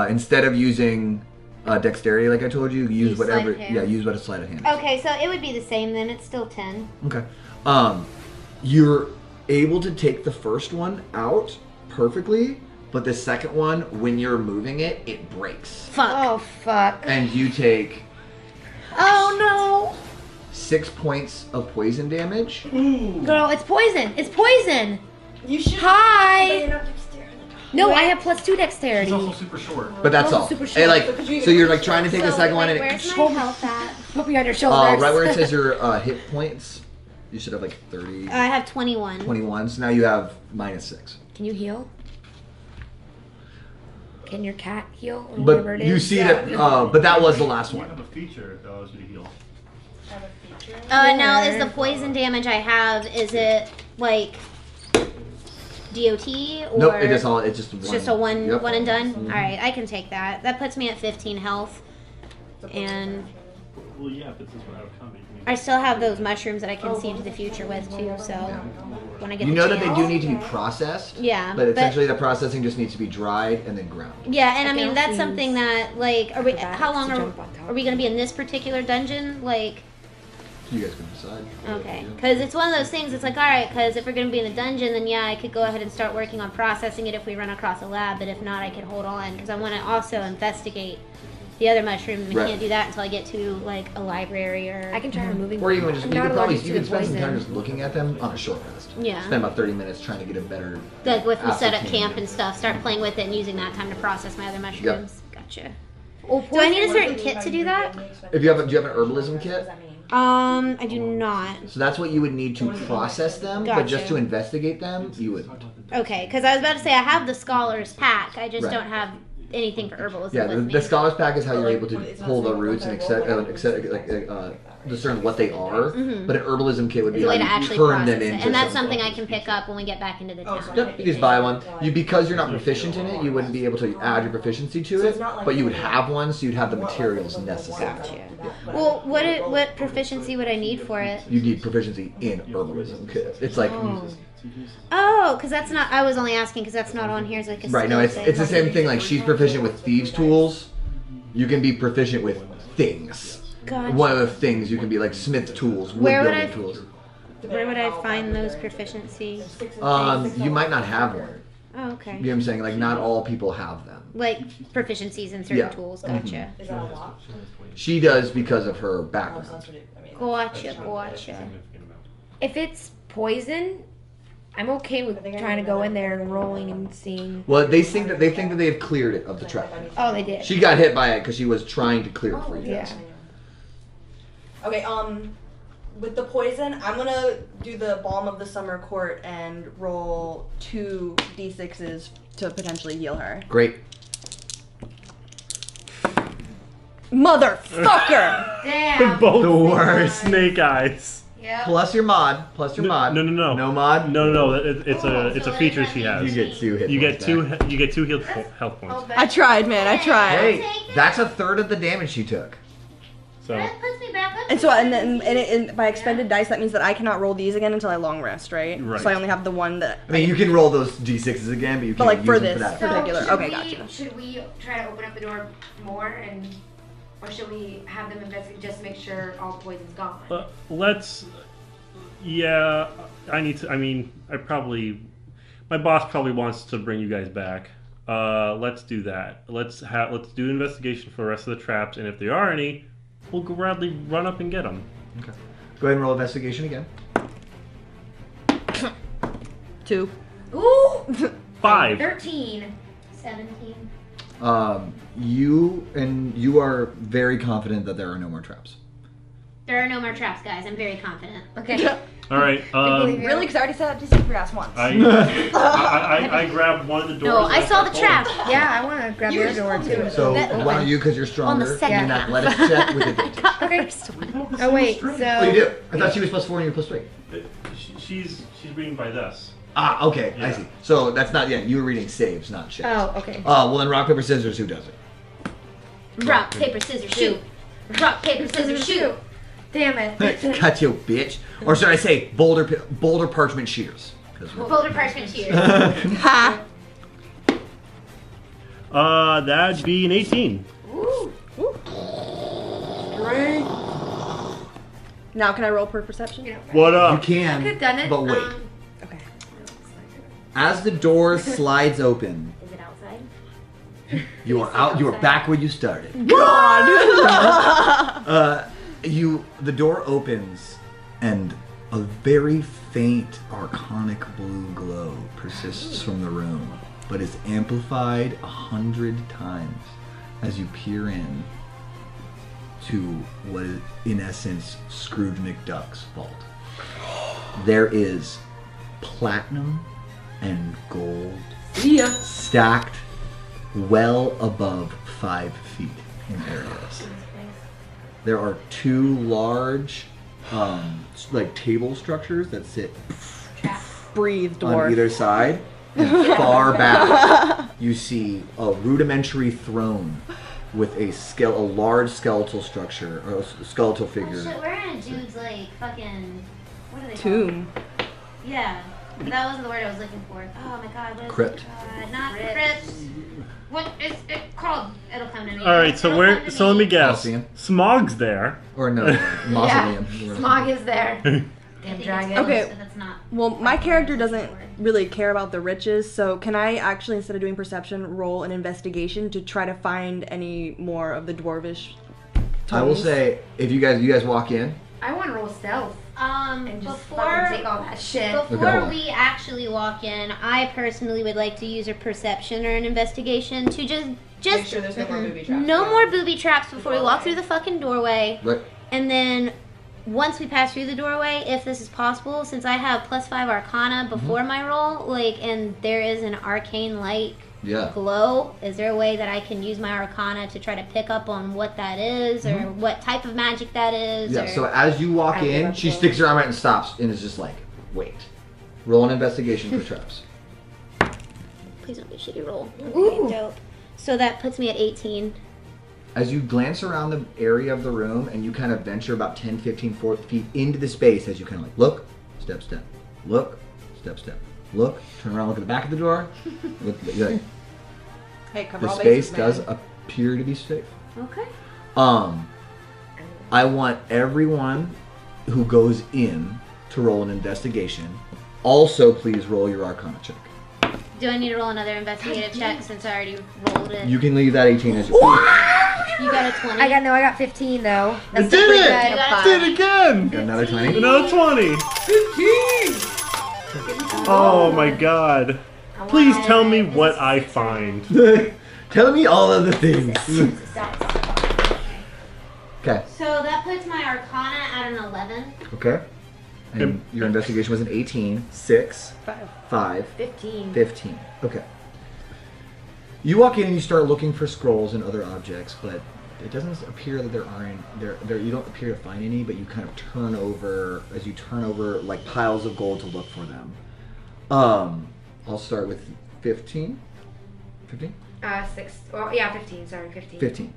instead of using dexterity, like I told you, use Use sleight whatever. of hand. Yeah, use what a sleight of hand. Okay, so it would be the same then. It's still 10. Okay. You're able to take the first one out perfectly, but the second one, when you're moving it, it breaks, Fuck. Oh fuck. and you take Oh 6 points of poison damage. no. Girl, it's poison. It's poison. You should. Hi. No, I have +2 dexterity. super short. But that's Oh, all. super And, like, short. so you're like trying to take the second one, and Where's it, my health at? Put me on your shoulders. right where it says your hit points, you should have like 30, I have 21. 21. So now you have -6. Can you heal? Can your cat heal or But whatever it is? you see that, but that was the last You one. have a feature that allows you to heal. Now is the poison damage I have, is it like DOT or Nope, it's just it's just a one Yep. one and done? Alright, I can take that. That puts me at 15 health. And Well, yeah, but since we're out of combat, I still have those mushrooms that I can see into the future with too, so when I get You the know that chance. they do need to be processed. Yeah, But essentially the processing just needs to be dried and then ground. Yeah, and I I mean can that's also something use that like are we acrobatics how long to are, jump on top. are we gonna be in this particular dungeon? Like You guys can decide. okay, because it's one of those things. It's like, all right, because if we're going to be in the dungeon, then yeah, I could go ahead and start working on processing it if we run across a lab. But if not, I could hold on because I want to also investigate the other mushrooms. And we Right. can't do that until I get to like a library or. I can try removing. Or even just I'm you not could probably allergic you to could the spend some time poison. just looking at them on a short rest. Yeah. Spend about 30 minutes trying to get a better Like if we set up ascertain. camp and stuff, start playing with it and using that time to process my other mushrooms. Gotcha. Oh, Do I need a certain kit to do that? If you have do you have an herbalism kit? I do not. So that's what you would need to process them, but just Gotcha. to investigate them, you wouldn't. Okay, because I was about to say I have the scholars pack. I just Right. don't have anything for herbalism Yeah, with me. the Scholars Pack is how you're able to pull the roots and discern what they are. But an herbalism kit would be There's a how way to you actually turn process them it, into and that's something. something I can pick up when we get back into the town. Yep, you just buy one. Because you're not proficient in it, you wouldn't be able to add your proficiency to it, but you would have one, so you'd have the materials necessary. Gotcha. Well, what proficiency would I need for it? You need proficiency in herbalism kits. It's like Oh, because that's not. I was only asking because that's not on here. It's like a right. No, skill it's thing. it's the same thing. Like she's proficient with thieves' tools. You can be proficient with things. Gotcha. One of the things you can be like smith tools, wood Where would building I- tools. Where would I find those proficiency? You might not have one. Oh, okay. You know what I'm saying? Like not all people have them. Like proficiencies in certain Yeah. tools. Gotcha. Is that a lot? She does because of her background. Gotcha. If it's poison, I'm okay with trying to go in there and rolling and seeing. Well, they think that they have cleared it of the trap. Oh, they did. She got hit by it because she was trying to clear it for you Yeah. guys. Okay, with the poison, I'm gonna do the Balm of the Summer Court and roll 2 d6s to potentially heal her. Great. Motherfucker! Damn. Both The worst. snake eyes. Yep. Plus your mod. Plus your mod. No. No mod. No. It's a feature she has. You get 2 hit You get points back. two. You get 2 health points. I tried, man. I tried. Hey, that's a third of the damage she took. So That puts me back up. And so, and by expended dice, that means that I cannot roll these again until I long rest, right? Right. So I only have the one that. I mean, you can roll those d6s again, but you can't But like use for them this for that. particular. should Okay, we, gotcha. Should we try to open up the door more or should we have them investigate just to make sure all poison's gone? let's. Yeah, I need to. I mean, my boss probably wants to bring you guys back. Let's do that. Let's do an investigation for the rest of the traps, and if there are any, we'll gladly run up and get them. Okay. Go ahead and roll investigation again. 2. Ooh! 5. 13. 17. You are very confident that there are no more traps. There are no more traps, guys. I'm very confident. Okay. All right. believe Really? Because I already set up to secret ass once. I grabbed one of the doors. No, I saw the trap. Yeah, I want to grab your door too. So That- why don't you, because you're stronger, On the second do an half. athletics check with advantage. Okay. Oh wait, so. Oh, you do? I thought she was +4 and you're +3. She's reading by this. Ah, okay, I Yeah. see. So that's not, you were reading saves, not checks. Oh, okay. Well then rock, paper, scissors, who does it? Rock, paper, scissors, shoot. Rock, paper, scissors, shoot. Damn it. Cut you, bitch. Or should I say, boulder parchment shears. 'Cause we're- Boulder parchment shears. Ha! That'd be an 18. Ooh. Now can I roll per perception? What You up? can, could've done it. but wait. Okay. As the door slides open, Is it outside? you are out. You are back where you started. The door opens, and a very faint arcanic blue glow persists from the room, but is amplified 100 times as you peer in to what is, in essence, Scrooge McDuck's vault. There is platinum and gold stacked well above 5 feet in areas. There are 2 large, like table structures that sit Breathe, on dwarf. either side. And far back, you see a rudimentary throne with a large skeletal structure or a skeletal figure. Oh, shit, we're in a dude's like fucking. What are they Tomb. called? Yeah, that wasn't the word I was looking for. Oh my god, what is Crypt. it? Not crypt. What is it called? It'll come to me. All right, so It'll come to let me guess. Coliseum. Smog's there. Or no, mausoleum. Smog is there. I Damn think dragon. it's close, Okay. but that's not. Well, my character doesn't really care about the riches, so can I actually, instead of doing perception, roll an investigation to try to find any more of the dwarvish tomes? I will say, if you guys walk in, I want to roll stealth and just fucking take all that shit. Okay, hold Before on. we actually walk in, I personally would like to use a perception or an investigation to just Make sure there's no more booby traps. no more booby traps before we walk through the fucking doorway. right? And then once we pass through the doorway, if this is possible, since I have +5 Arcana before my roll, like, and there is an arcane light Yeah. glow, is there a way that I can use my Arcana to try to pick up on what that is, or what type of magic that is? Yeah. or... So as you walk I in, love she those. sticks her arm out and stops, and is just like, wait. Roll an investigation for traps. Please don't be a shitty roll. Ooh. Okay, dope. So that puts me at 18. As you glance around the area of the room and you kind of venture about 10, 15 feet into the space, as you kind of like look, step, step, look, step, step, look, turn around, look at the back of the door. Look, you're like, Hey, cover the all space bases, does man. appear to be safe. Okay. I want everyone who goes in to roll an investigation. Also, please roll your Arcana check. Do I need to roll another investigative check since I already rolled it? You can leave that 18 as your You got a 20. I got 15 though. That's It did pretty it! good. You got Did it again! Got another 20? Another 20! 15! Oh my god. Please tell me what I find. Tell me all of the things. Okay. So that puts my Arcana at an 11. Okay. And your investigation was an 18, 6, 5, 15. 15. Okay. You walk in and you start looking for scrolls and other objects, but it doesn't appear that there you don't appear to find any, but you kind of turn over like piles of gold to look for them. I'll start with 15. 15? 6. Well, yeah, 15. Sorry, 15. 15.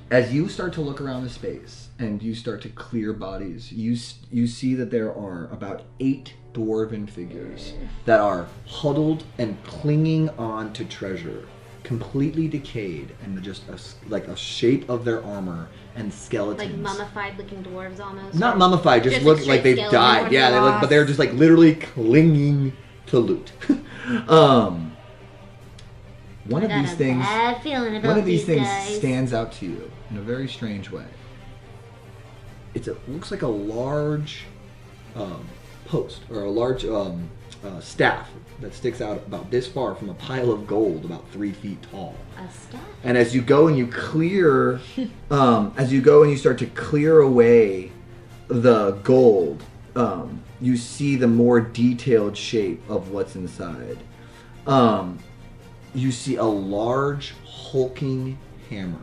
As you start to look around the space and you start to clear bodies, you see that there are about 8 dwarven figures that are huddled and clinging on to treasure, completely decayed, and just like a shape of their armor and skeletons. Like mummified looking dwarves almost. Not or- mummified, just Just look like like they've straight died. skeleton. Yeah, they look, but they're just like literally clinging to loot. One of I got these a things. bad feeling about One of these things guys. stands out to you in a very strange way. It looks like a large post or a large staff that sticks out about this far from a pile of gold about 3 feet tall. A staff. And as you go and you clear, as you go and you start to clear away the gold, you see the more detailed shape of what's inside. You see a large hulking hammer.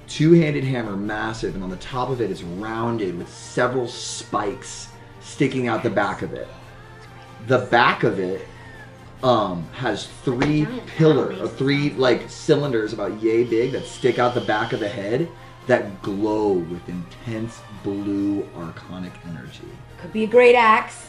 Two-handed hammer, massive, and on the top of it is rounded with several spikes sticking out the back of it. The back of it has 3 three like cylinders about yay big that stick out the back of the head that glow with intense blue arcanic energy. Could be a great axe.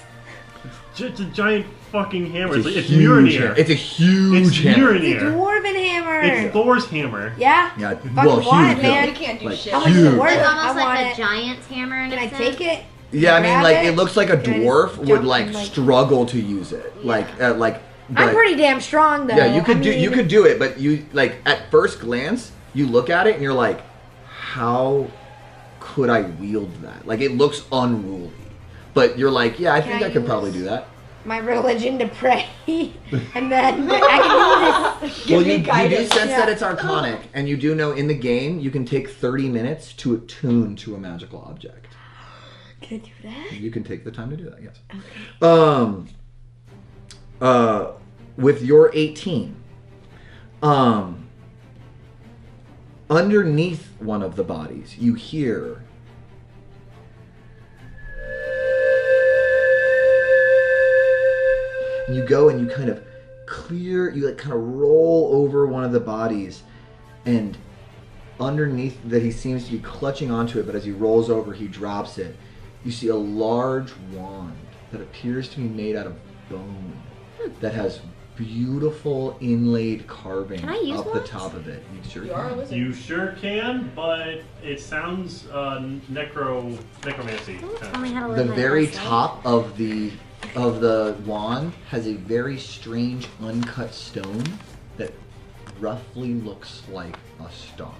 It's a giant fucking hammer. It's huge Mjolnir. hammer. It's a huge It's hammer. It's a Mjolnir. dwarven hammer. It's Thor's hammer. Yeah. Yeah, Fucking well, want huge. it, man. You can't do Like, shit. How much is it huge. worth? It's I almost want like a it. giant's hammer. In Can a I sense. take it? Yeah, I mean, Grab like it? it looks like a Can I just dwarf would jump like and, like- struggle to use it. Like, I'm but- pretty damn strong though. Yeah, you could I mean, do it, but you like at first glance, you look at it and you're like, how could I wield that? Like it looks unruly. But you're like, yeah, I think I I could use- probably do that. my religion to pray, and then I can do this. Well, me you do guidance. sense Yeah. that it's arcanic, and you do know in the game you can take 30 minutes to attune to a magical object. Can I do that? You can take the time to do that, yes. Okay. with your 18, underneath one of the bodies, you hear you go and you kind of clear, you like kind of roll over one of the bodies, and underneath that he seems to be clutching onto it, but as he rolls over, he drops it. You see a large wand that appears to be made out of bone that has beautiful inlaid carving Can I use up the wands? top of it. You sure You are a can. wizard. You sure can, but it sounds necromancy. Tell me how to live The my very best life. top of the wand has a very strange uncut stone that roughly looks like a star.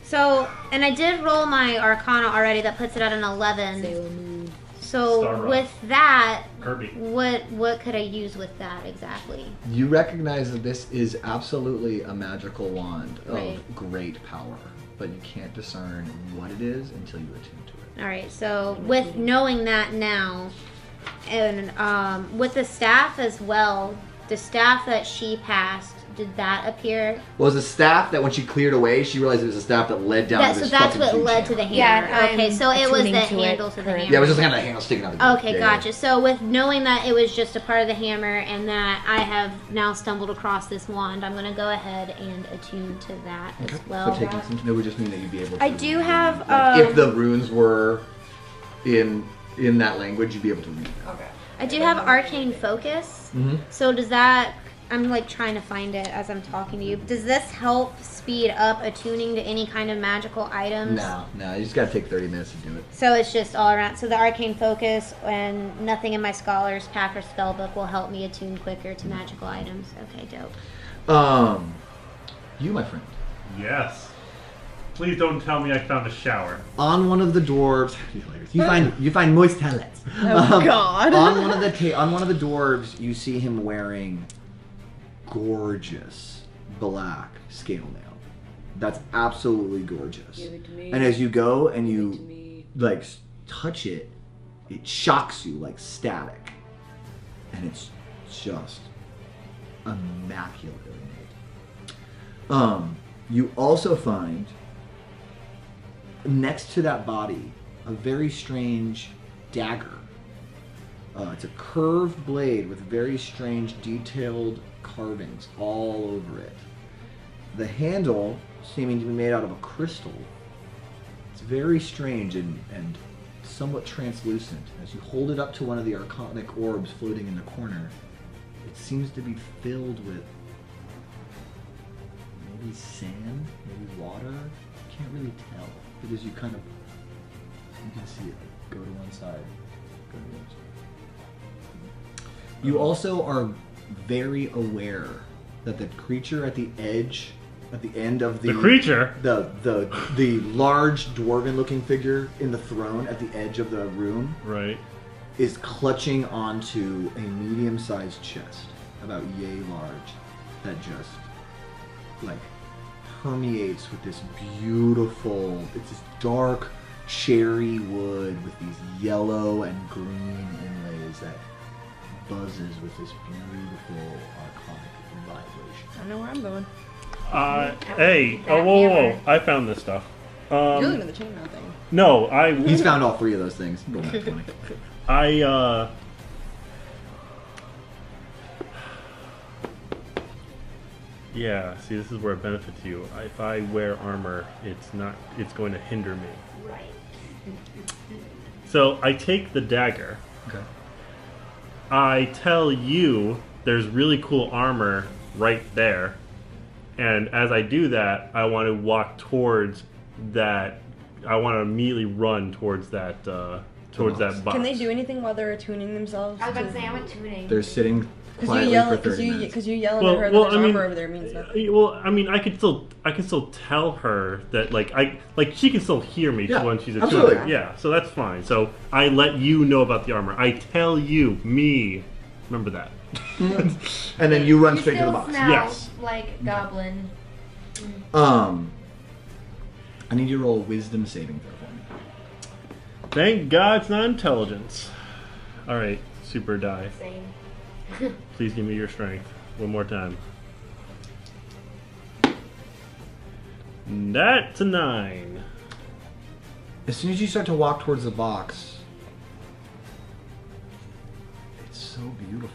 So, and I did roll my Arcana already. That puts it at an 11. So Star Rock. with that, Kirby. what could I use with that exactly? You recognize that this is absolutely a magical wand of Right. great power, but you can't discern what it is until you attune to it. All right. So with knowing that now, and with the staff as well, the staff that she passed, did that appear? Well, it was a staff that when she cleared away, she realized it was a staff that led down to So this that's fucking what huge led to the hammer. hammer. Yeah, okay, I'm so it was attuning the to it handle to the currently. hammer. Yeah, it was just kind of a handle sticking out of the Okay, yeah, gotcha. So with knowing that it was just a part of the hammer and that I have now stumbled across this wand, I'm going to go ahead and attune to that as well. So taking some, it would just mean that you'd be able to I do have, like, if the runes were in that language, you'd be able to read them. Okay. I do have arcane focus. Mm-hmm. So does that? I'm like trying to find it as I'm talking to you. Does this help speed up attuning to any kind of magical items? No, you just gotta take 30 minutes to do it. So it's just all around. So the arcane focus and nothing in my scholar's pack or spellbook will help me attune quicker to magical items. Okay, dope. You, my friend, Yes. Please don't tell me I found a shower. on one of the dwarves, you find moist tellets. Oh, God. On one of the dwarves, you see him wearing gorgeous black scale mail. That's absolutely gorgeous. Give it to me. And as you go and Give it you to me. like touch it, it shocks you like static, and it's just immaculately made. You also find next to that body a very strange dagger. It's a curved blade with very strange detailed carvings all over it. The handle seeming to be made out of a crystal. It's very strange and somewhat translucent. As you hold it up to one of the archonic orbs floating in the corner, it seems to be filled with maybe sand, maybe water. Can't really tell. But as you can see it go to one side, go to the other side. You also are very aware that the creature at the edge, at the end of The creature? the large dwarven-looking figure in the throne at the edge of the room Right. is clutching onto a medium-sized chest, about yay large, that just like permeates with this beautiful, it's this dark cherry wood with these yellow and green inlays that buzzes with this beautiful archonic vibration. I don't know where I'm going. Hey, That whoa. hammer. I found this stuff. You're looking at the chainmail thing. No, He's found all three of those things. Roll that 20. Yeah, see, this is where it benefits you. If I wear armor, it's going to hinder me. Right. So I take the dagger. Okay. I tell you there's really cool armor right there. And as I do that, I want to walk towards that. I want to immediately run towards that box. box. Can they do anything while they're attuning themselves? I was about to say, I'm attuning. They're sitting Because quietly you yell, for 30 minutes. because you yelling Well- at her that well, there's I mean- armor over there means nothing. Well, I mean, I can still tell her that she can still hear me Yeah, when she's absolutely. attuned. Yeah, so that's fine. So I let you know about the armor. I tell you, me. Remember that. And then you run You straight to the still box. smell Yes. like goblin. I need you to roll a wisdom saving throw for me. Thank God it's not intelligence. All right, super die. Same. Please give me your strength. One more time. That's a 9. As soon as you start to walk towards the box, it's so beautiful.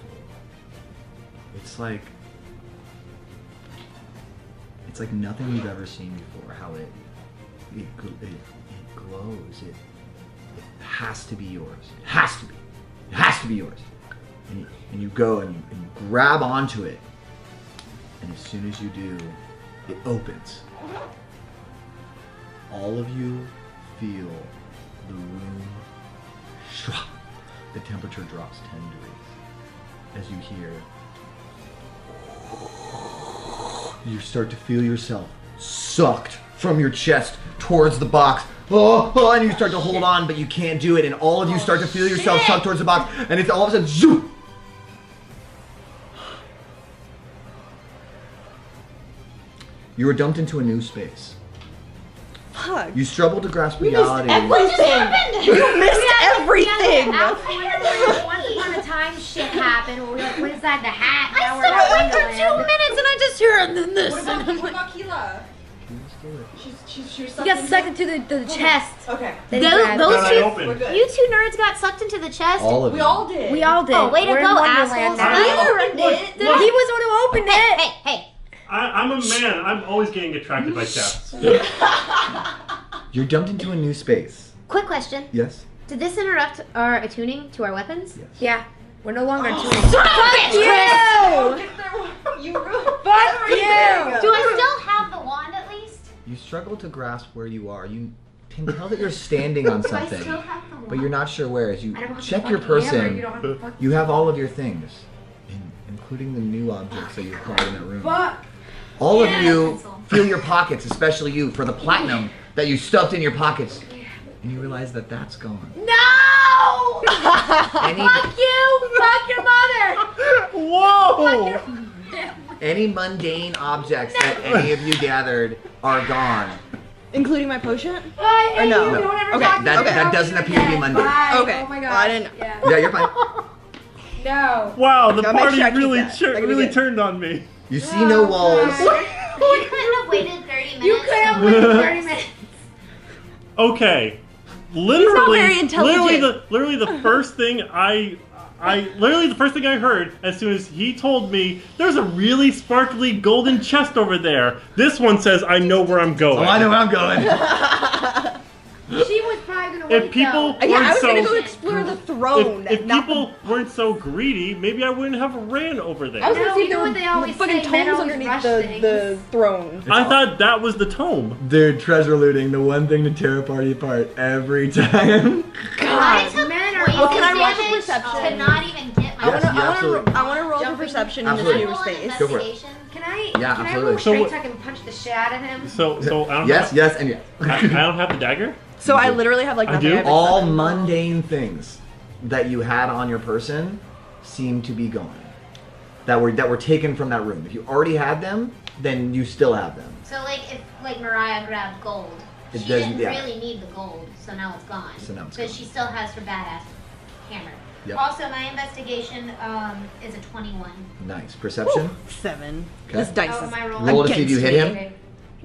It's like nothing you've ever seen before. How it glows. It has to be yours. It has to be. It has to be yours. And you go and you grab onto it. And as soon as you do, it opens. All of you feel the room shrug. The temperature drops 10 degrees as you hear. You start to feel yourself sucked from your chest towards the box. Oh, and you start to hold on, but you can't do it. And all of you start to feel yourself sucked towards the box. And it's all of a sudden, zoom. You were dumped into a new space. Fuck. You struggle to grasp You reality. missed everything. You missed everything. Once upon a time, shit happened. We went inside the hat. I Now we're still at went for Wonderland. 2 minutes and I just hear and then this. What about Keela? She's He got sucked into the chest. Okay. Then he Those- grabbed those it. Then I two- open. We're good. You two nerds got sucked into the chest. All of We you. all did. We all did. Oh, way to We're in go, Wonderland assholes. now. I opened it. He was the one who opened it. Hey. I'm a man. I'm always getting attracted by chests. You're dumped into a new space. Quick question. Yes? Did this interrupt our attuning to our weapons? Yes. Yeah, we're no longer tuning. Fuck you! You ruined Fuck you! Do I still have the wand at least? You struggle to grasp where you are. You can tell that you're standing on Do I something, still have the wand? but you're not sure where. As you I don't have check the your fucking hammer, person, you don't have the fucking- you have all of your things, including the new objects that you acquired in that room. Fuck. All of Yeah, you pencil. feel your pockets, especially you, for the platinum that you stuffed in your pockets. And you realize that that's gone. No! Any, Fuck you! Fuck your mother! Whoa! any mundane objects that any of you gathered are gone. Including my potion? I hate no? you. No. Don't ever Okay, talk to that- me that about doesn't me appear to be again. Monday. Bye. Okay. Oh my Well, god. I didn't know. Yeah. Yeah, you're fine. No. Wow, the Gotta make party sure I keep really, that. That could be really good. turned on me. You see no walls. You couldn't have waited 30 minutes. You could have waited 30 minutes. Okay, literally, very intelligent. literally the first thing literally the first thing I heard as soon as he told me there's a really sparkly golden chest over there. This one says I know where I'm going. Oh, I know where I'm going. She was probably gonna wait If people though. Yeah, I weren't was so gonna go explore the throne. if not people weren't so greedy, maybe I wouldn't have ran over there. I was No, gonna see you know the what they always fucking say, men tomes always underneath rush the things. throne. I thought that was the tome. Dude, treasure looting, the one thing to tear a party apart every time. I took Men are poison Well, can I roll for damage perception? to not even get my Yes, you absolutely- I want to roll for Jumping- perception in this Absolutely. new Roll an space. Go for it. investigation. Can I? Yeah, can absolutely. I roll So straight what- so I can punch the shit out of him? So I don't Yes, have, yes, and yes. I don't have the dagger. So I literally have like I nothing. do? have All perception. mundane things that you had on your person seem to be gone. That were taken from that room. If you already had them, then you still have them. So if Mariah grabbed gold, It she doesn't- didn't yeah. really need the gold, so now it's gone. So now it's but gone. she still has her badass hammer. Yep. Also, my investigation is a 21. Nice. Perception? 7. Okay. This dice Oh, is my roll. Roll to see if you hit against him.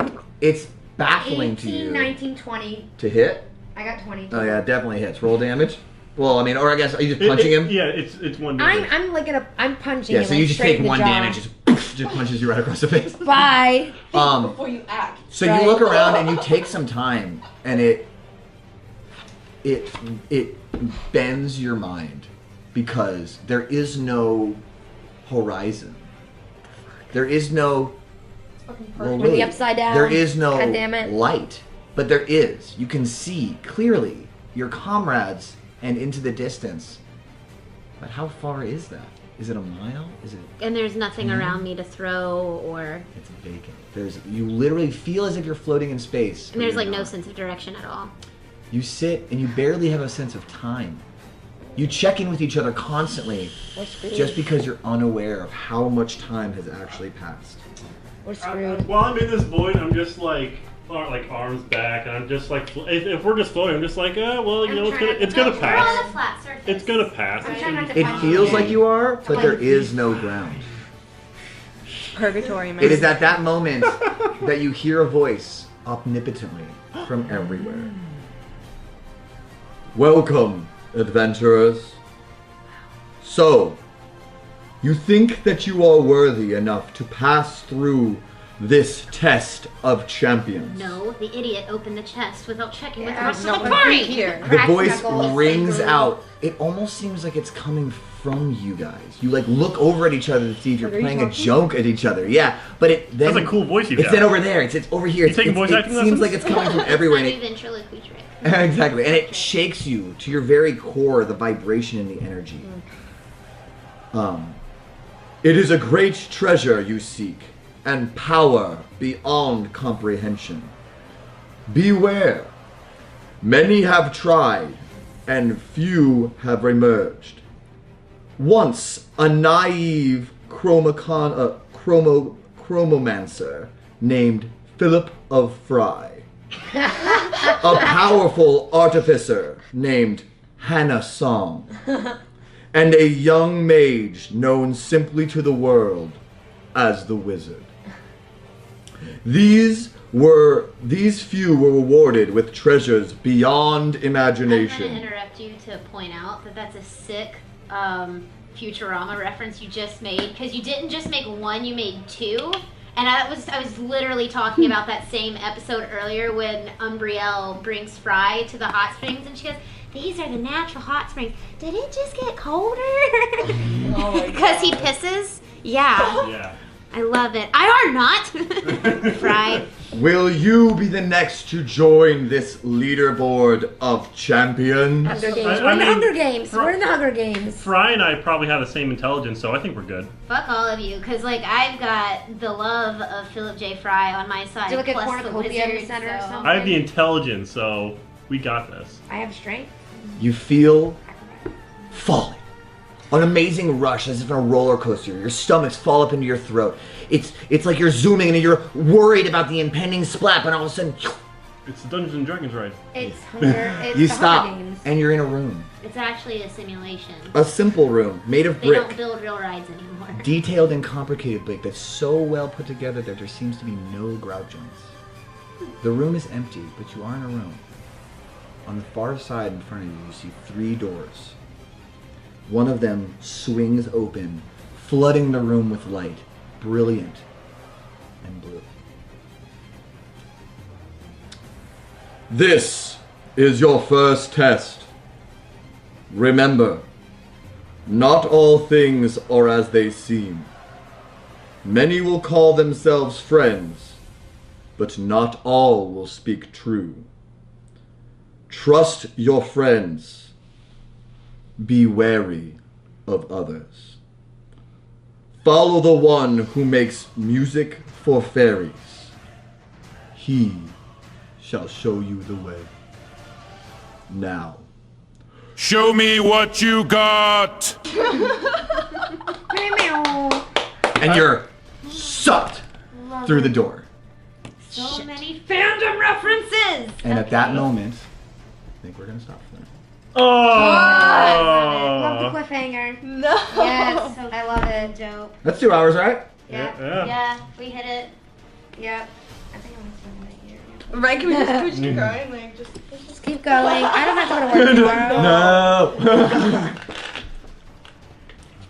Okay. It's baffling 18, to you 19, 20. to hit. I got 20. Oh yeah, it definitely hits. Roll damage. Well, I mean, or I guess are you just punching him? Yeah, it's one. I'm like I'm punching Yeah, him. so like, you just straight take in the one jaw. damage, just punches you right across the face. Bye. before you act. So you look around and you take some time, and it bends your mind because there is no horizon. There is no. Well, With the wait. upside down. There is no God damn it. light, but there is. You can see clearly your comrades and into the distance. But how far is that? Is it a mile? Is it? And there's nothing around me to throw, or It's vacant. You literally feel as if you're floating in space. and there's but like you're no not. sense of direction at all. You sit and you barely have a sense of time. You check in with each other constantly, just because you're unaware of how much time has actually passed. We're screwed. While I'm in this void, I'm just like arms back, and I'm just like, if we're just floating, I'm just like, well, you I'm know, trying it's to- gonna We're on a pass. flat surface. It's gonna pass. I'm trying not to It punch feels him. like you are, but there is no ground. Purgatory, man. It is at that moment that you hear a voice omnipotently from everywhere. Welcome, adventurers. So, you think that you are worthy enough to pass through this test of champions? No, the idiot opened the chest without checking with the Yeah, rest no, of the we're party. here. The Crack voice knuckles. rings out. It almost seems like it's coming from you guys. You like look over at each other to see if you're What are you playing a talking? joke at each other. Yeah, but it then That's a cool voice you It's got. then over there. It's over here. You taking voice it acting seems lessons? like it's coming from everywhere. Not And even ventriloquy trick. exactly, and it shakes you to your very core. The vibration and the energy. It is a great treasure you seek, and power beyond comprehension. Beware. Many have tried, and few have emerged. Once a naive chromomancer named Philip of Fry, a powerful artificer named Hannah Song, and a young mage known simply to the world as the Wizard. These few were rewarded with treasures beyond I'm going imagination. to interrupt you to point out that that's a sick Futurama reference you just made, because you didn't just make one, you made two. And I was literally talking about that same episode earlier when Umbrielle brings Fry to the hot springs, and she goes, "These are the natural hot springs. Did it just get colder?" Because he pisses. Yeah, Yeah. I love it. I are not. Fry. Will you be the next to join this leaderboard of champions? Hunger Games. I We're in the mean, Hunger Games. We're in the Hunger Games. Fry and I probably have the same intelligence, so I think we're good. Fuck all of you, because like I've got the love of Philip J. Fry on my side. Do you look at plus the cornucopia in the wizard, center or so- something? I have the intelligence, so we got this. I have strength. You feel falling. An amazing rush, as if in a roller coaster. Your stomachs fall up into your throat. It's like you're zooming and you're worried about the impending splat, and all of a sudden It's the Dungeons and Dragons ride. It's hunger. It's you the stop Hunger Games. and you're in a room. It's actually a simulation. A simple room made of They don't brick, build real rides anymore. detailed and complicated brick that's so well put together that there seems to be no grouchings. The room is empty, but you are in a room. On the far side in front of you, you see 3 doors. One of them swings open, flooding the room with light, brilliant and blue. This is your first test. Remember, not all things are as they seem. Many will call themselves friends, but not all will speak true. Trust your friends. Be wary of others. Follow the one who makes music for fairies. He shall show you the way. Now. Show me what you got! And you're sucked through the door. So many fandom references! And at that moment, I think we're going to stop for that. Love the Oh! cliffhanger. No. Yes, I love it. Dope. That's 2 hours, right? Yeah. Yeah, we hit it. Yep. I think I'm gonna spend my ear. Right? Can we just keep going? Like, just Just keep going. I don't have to go to work tomorrow. No.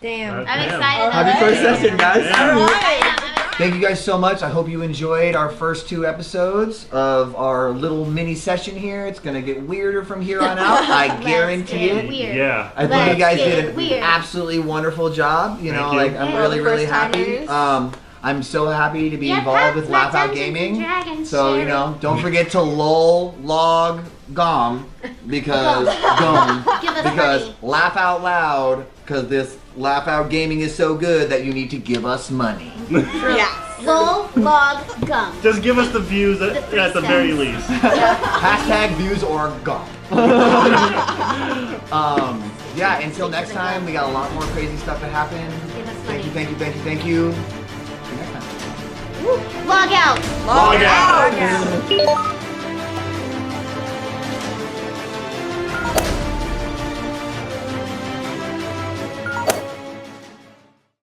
Damn. Uh, I'm Damn. excited. Happy first session, guys. Yeah. Alright. Thank you guys so much. I hope you enjoyed our first 2 episodes of our little mini session here. It's going to get weirder from here on out. I guarantee get it. weird. Yeah. I think Let's you guys get did an weird. absolutely wonderful job. You know, Thank you. like I'm Yeah, really, the really first happy. timers. I'm so happy to be Yeah, involved with that's my Laugh Out Dungeons and Gaming. Dragons, So, you Sherry. know, don't forget to log gom because Give us because money. laugh out loud because this Laugh Out Gaming is so good that you need to give us money. yes. Lol, log, gum. Just give us the views The at, 3 at the very cents. least. Hashtag views or gone. Yeah, until next time, we got a lot more crazy stuff to happen. Give us Thank you, money. thank you, thank you, thank you. See you next time. Log out. Log out. Log out.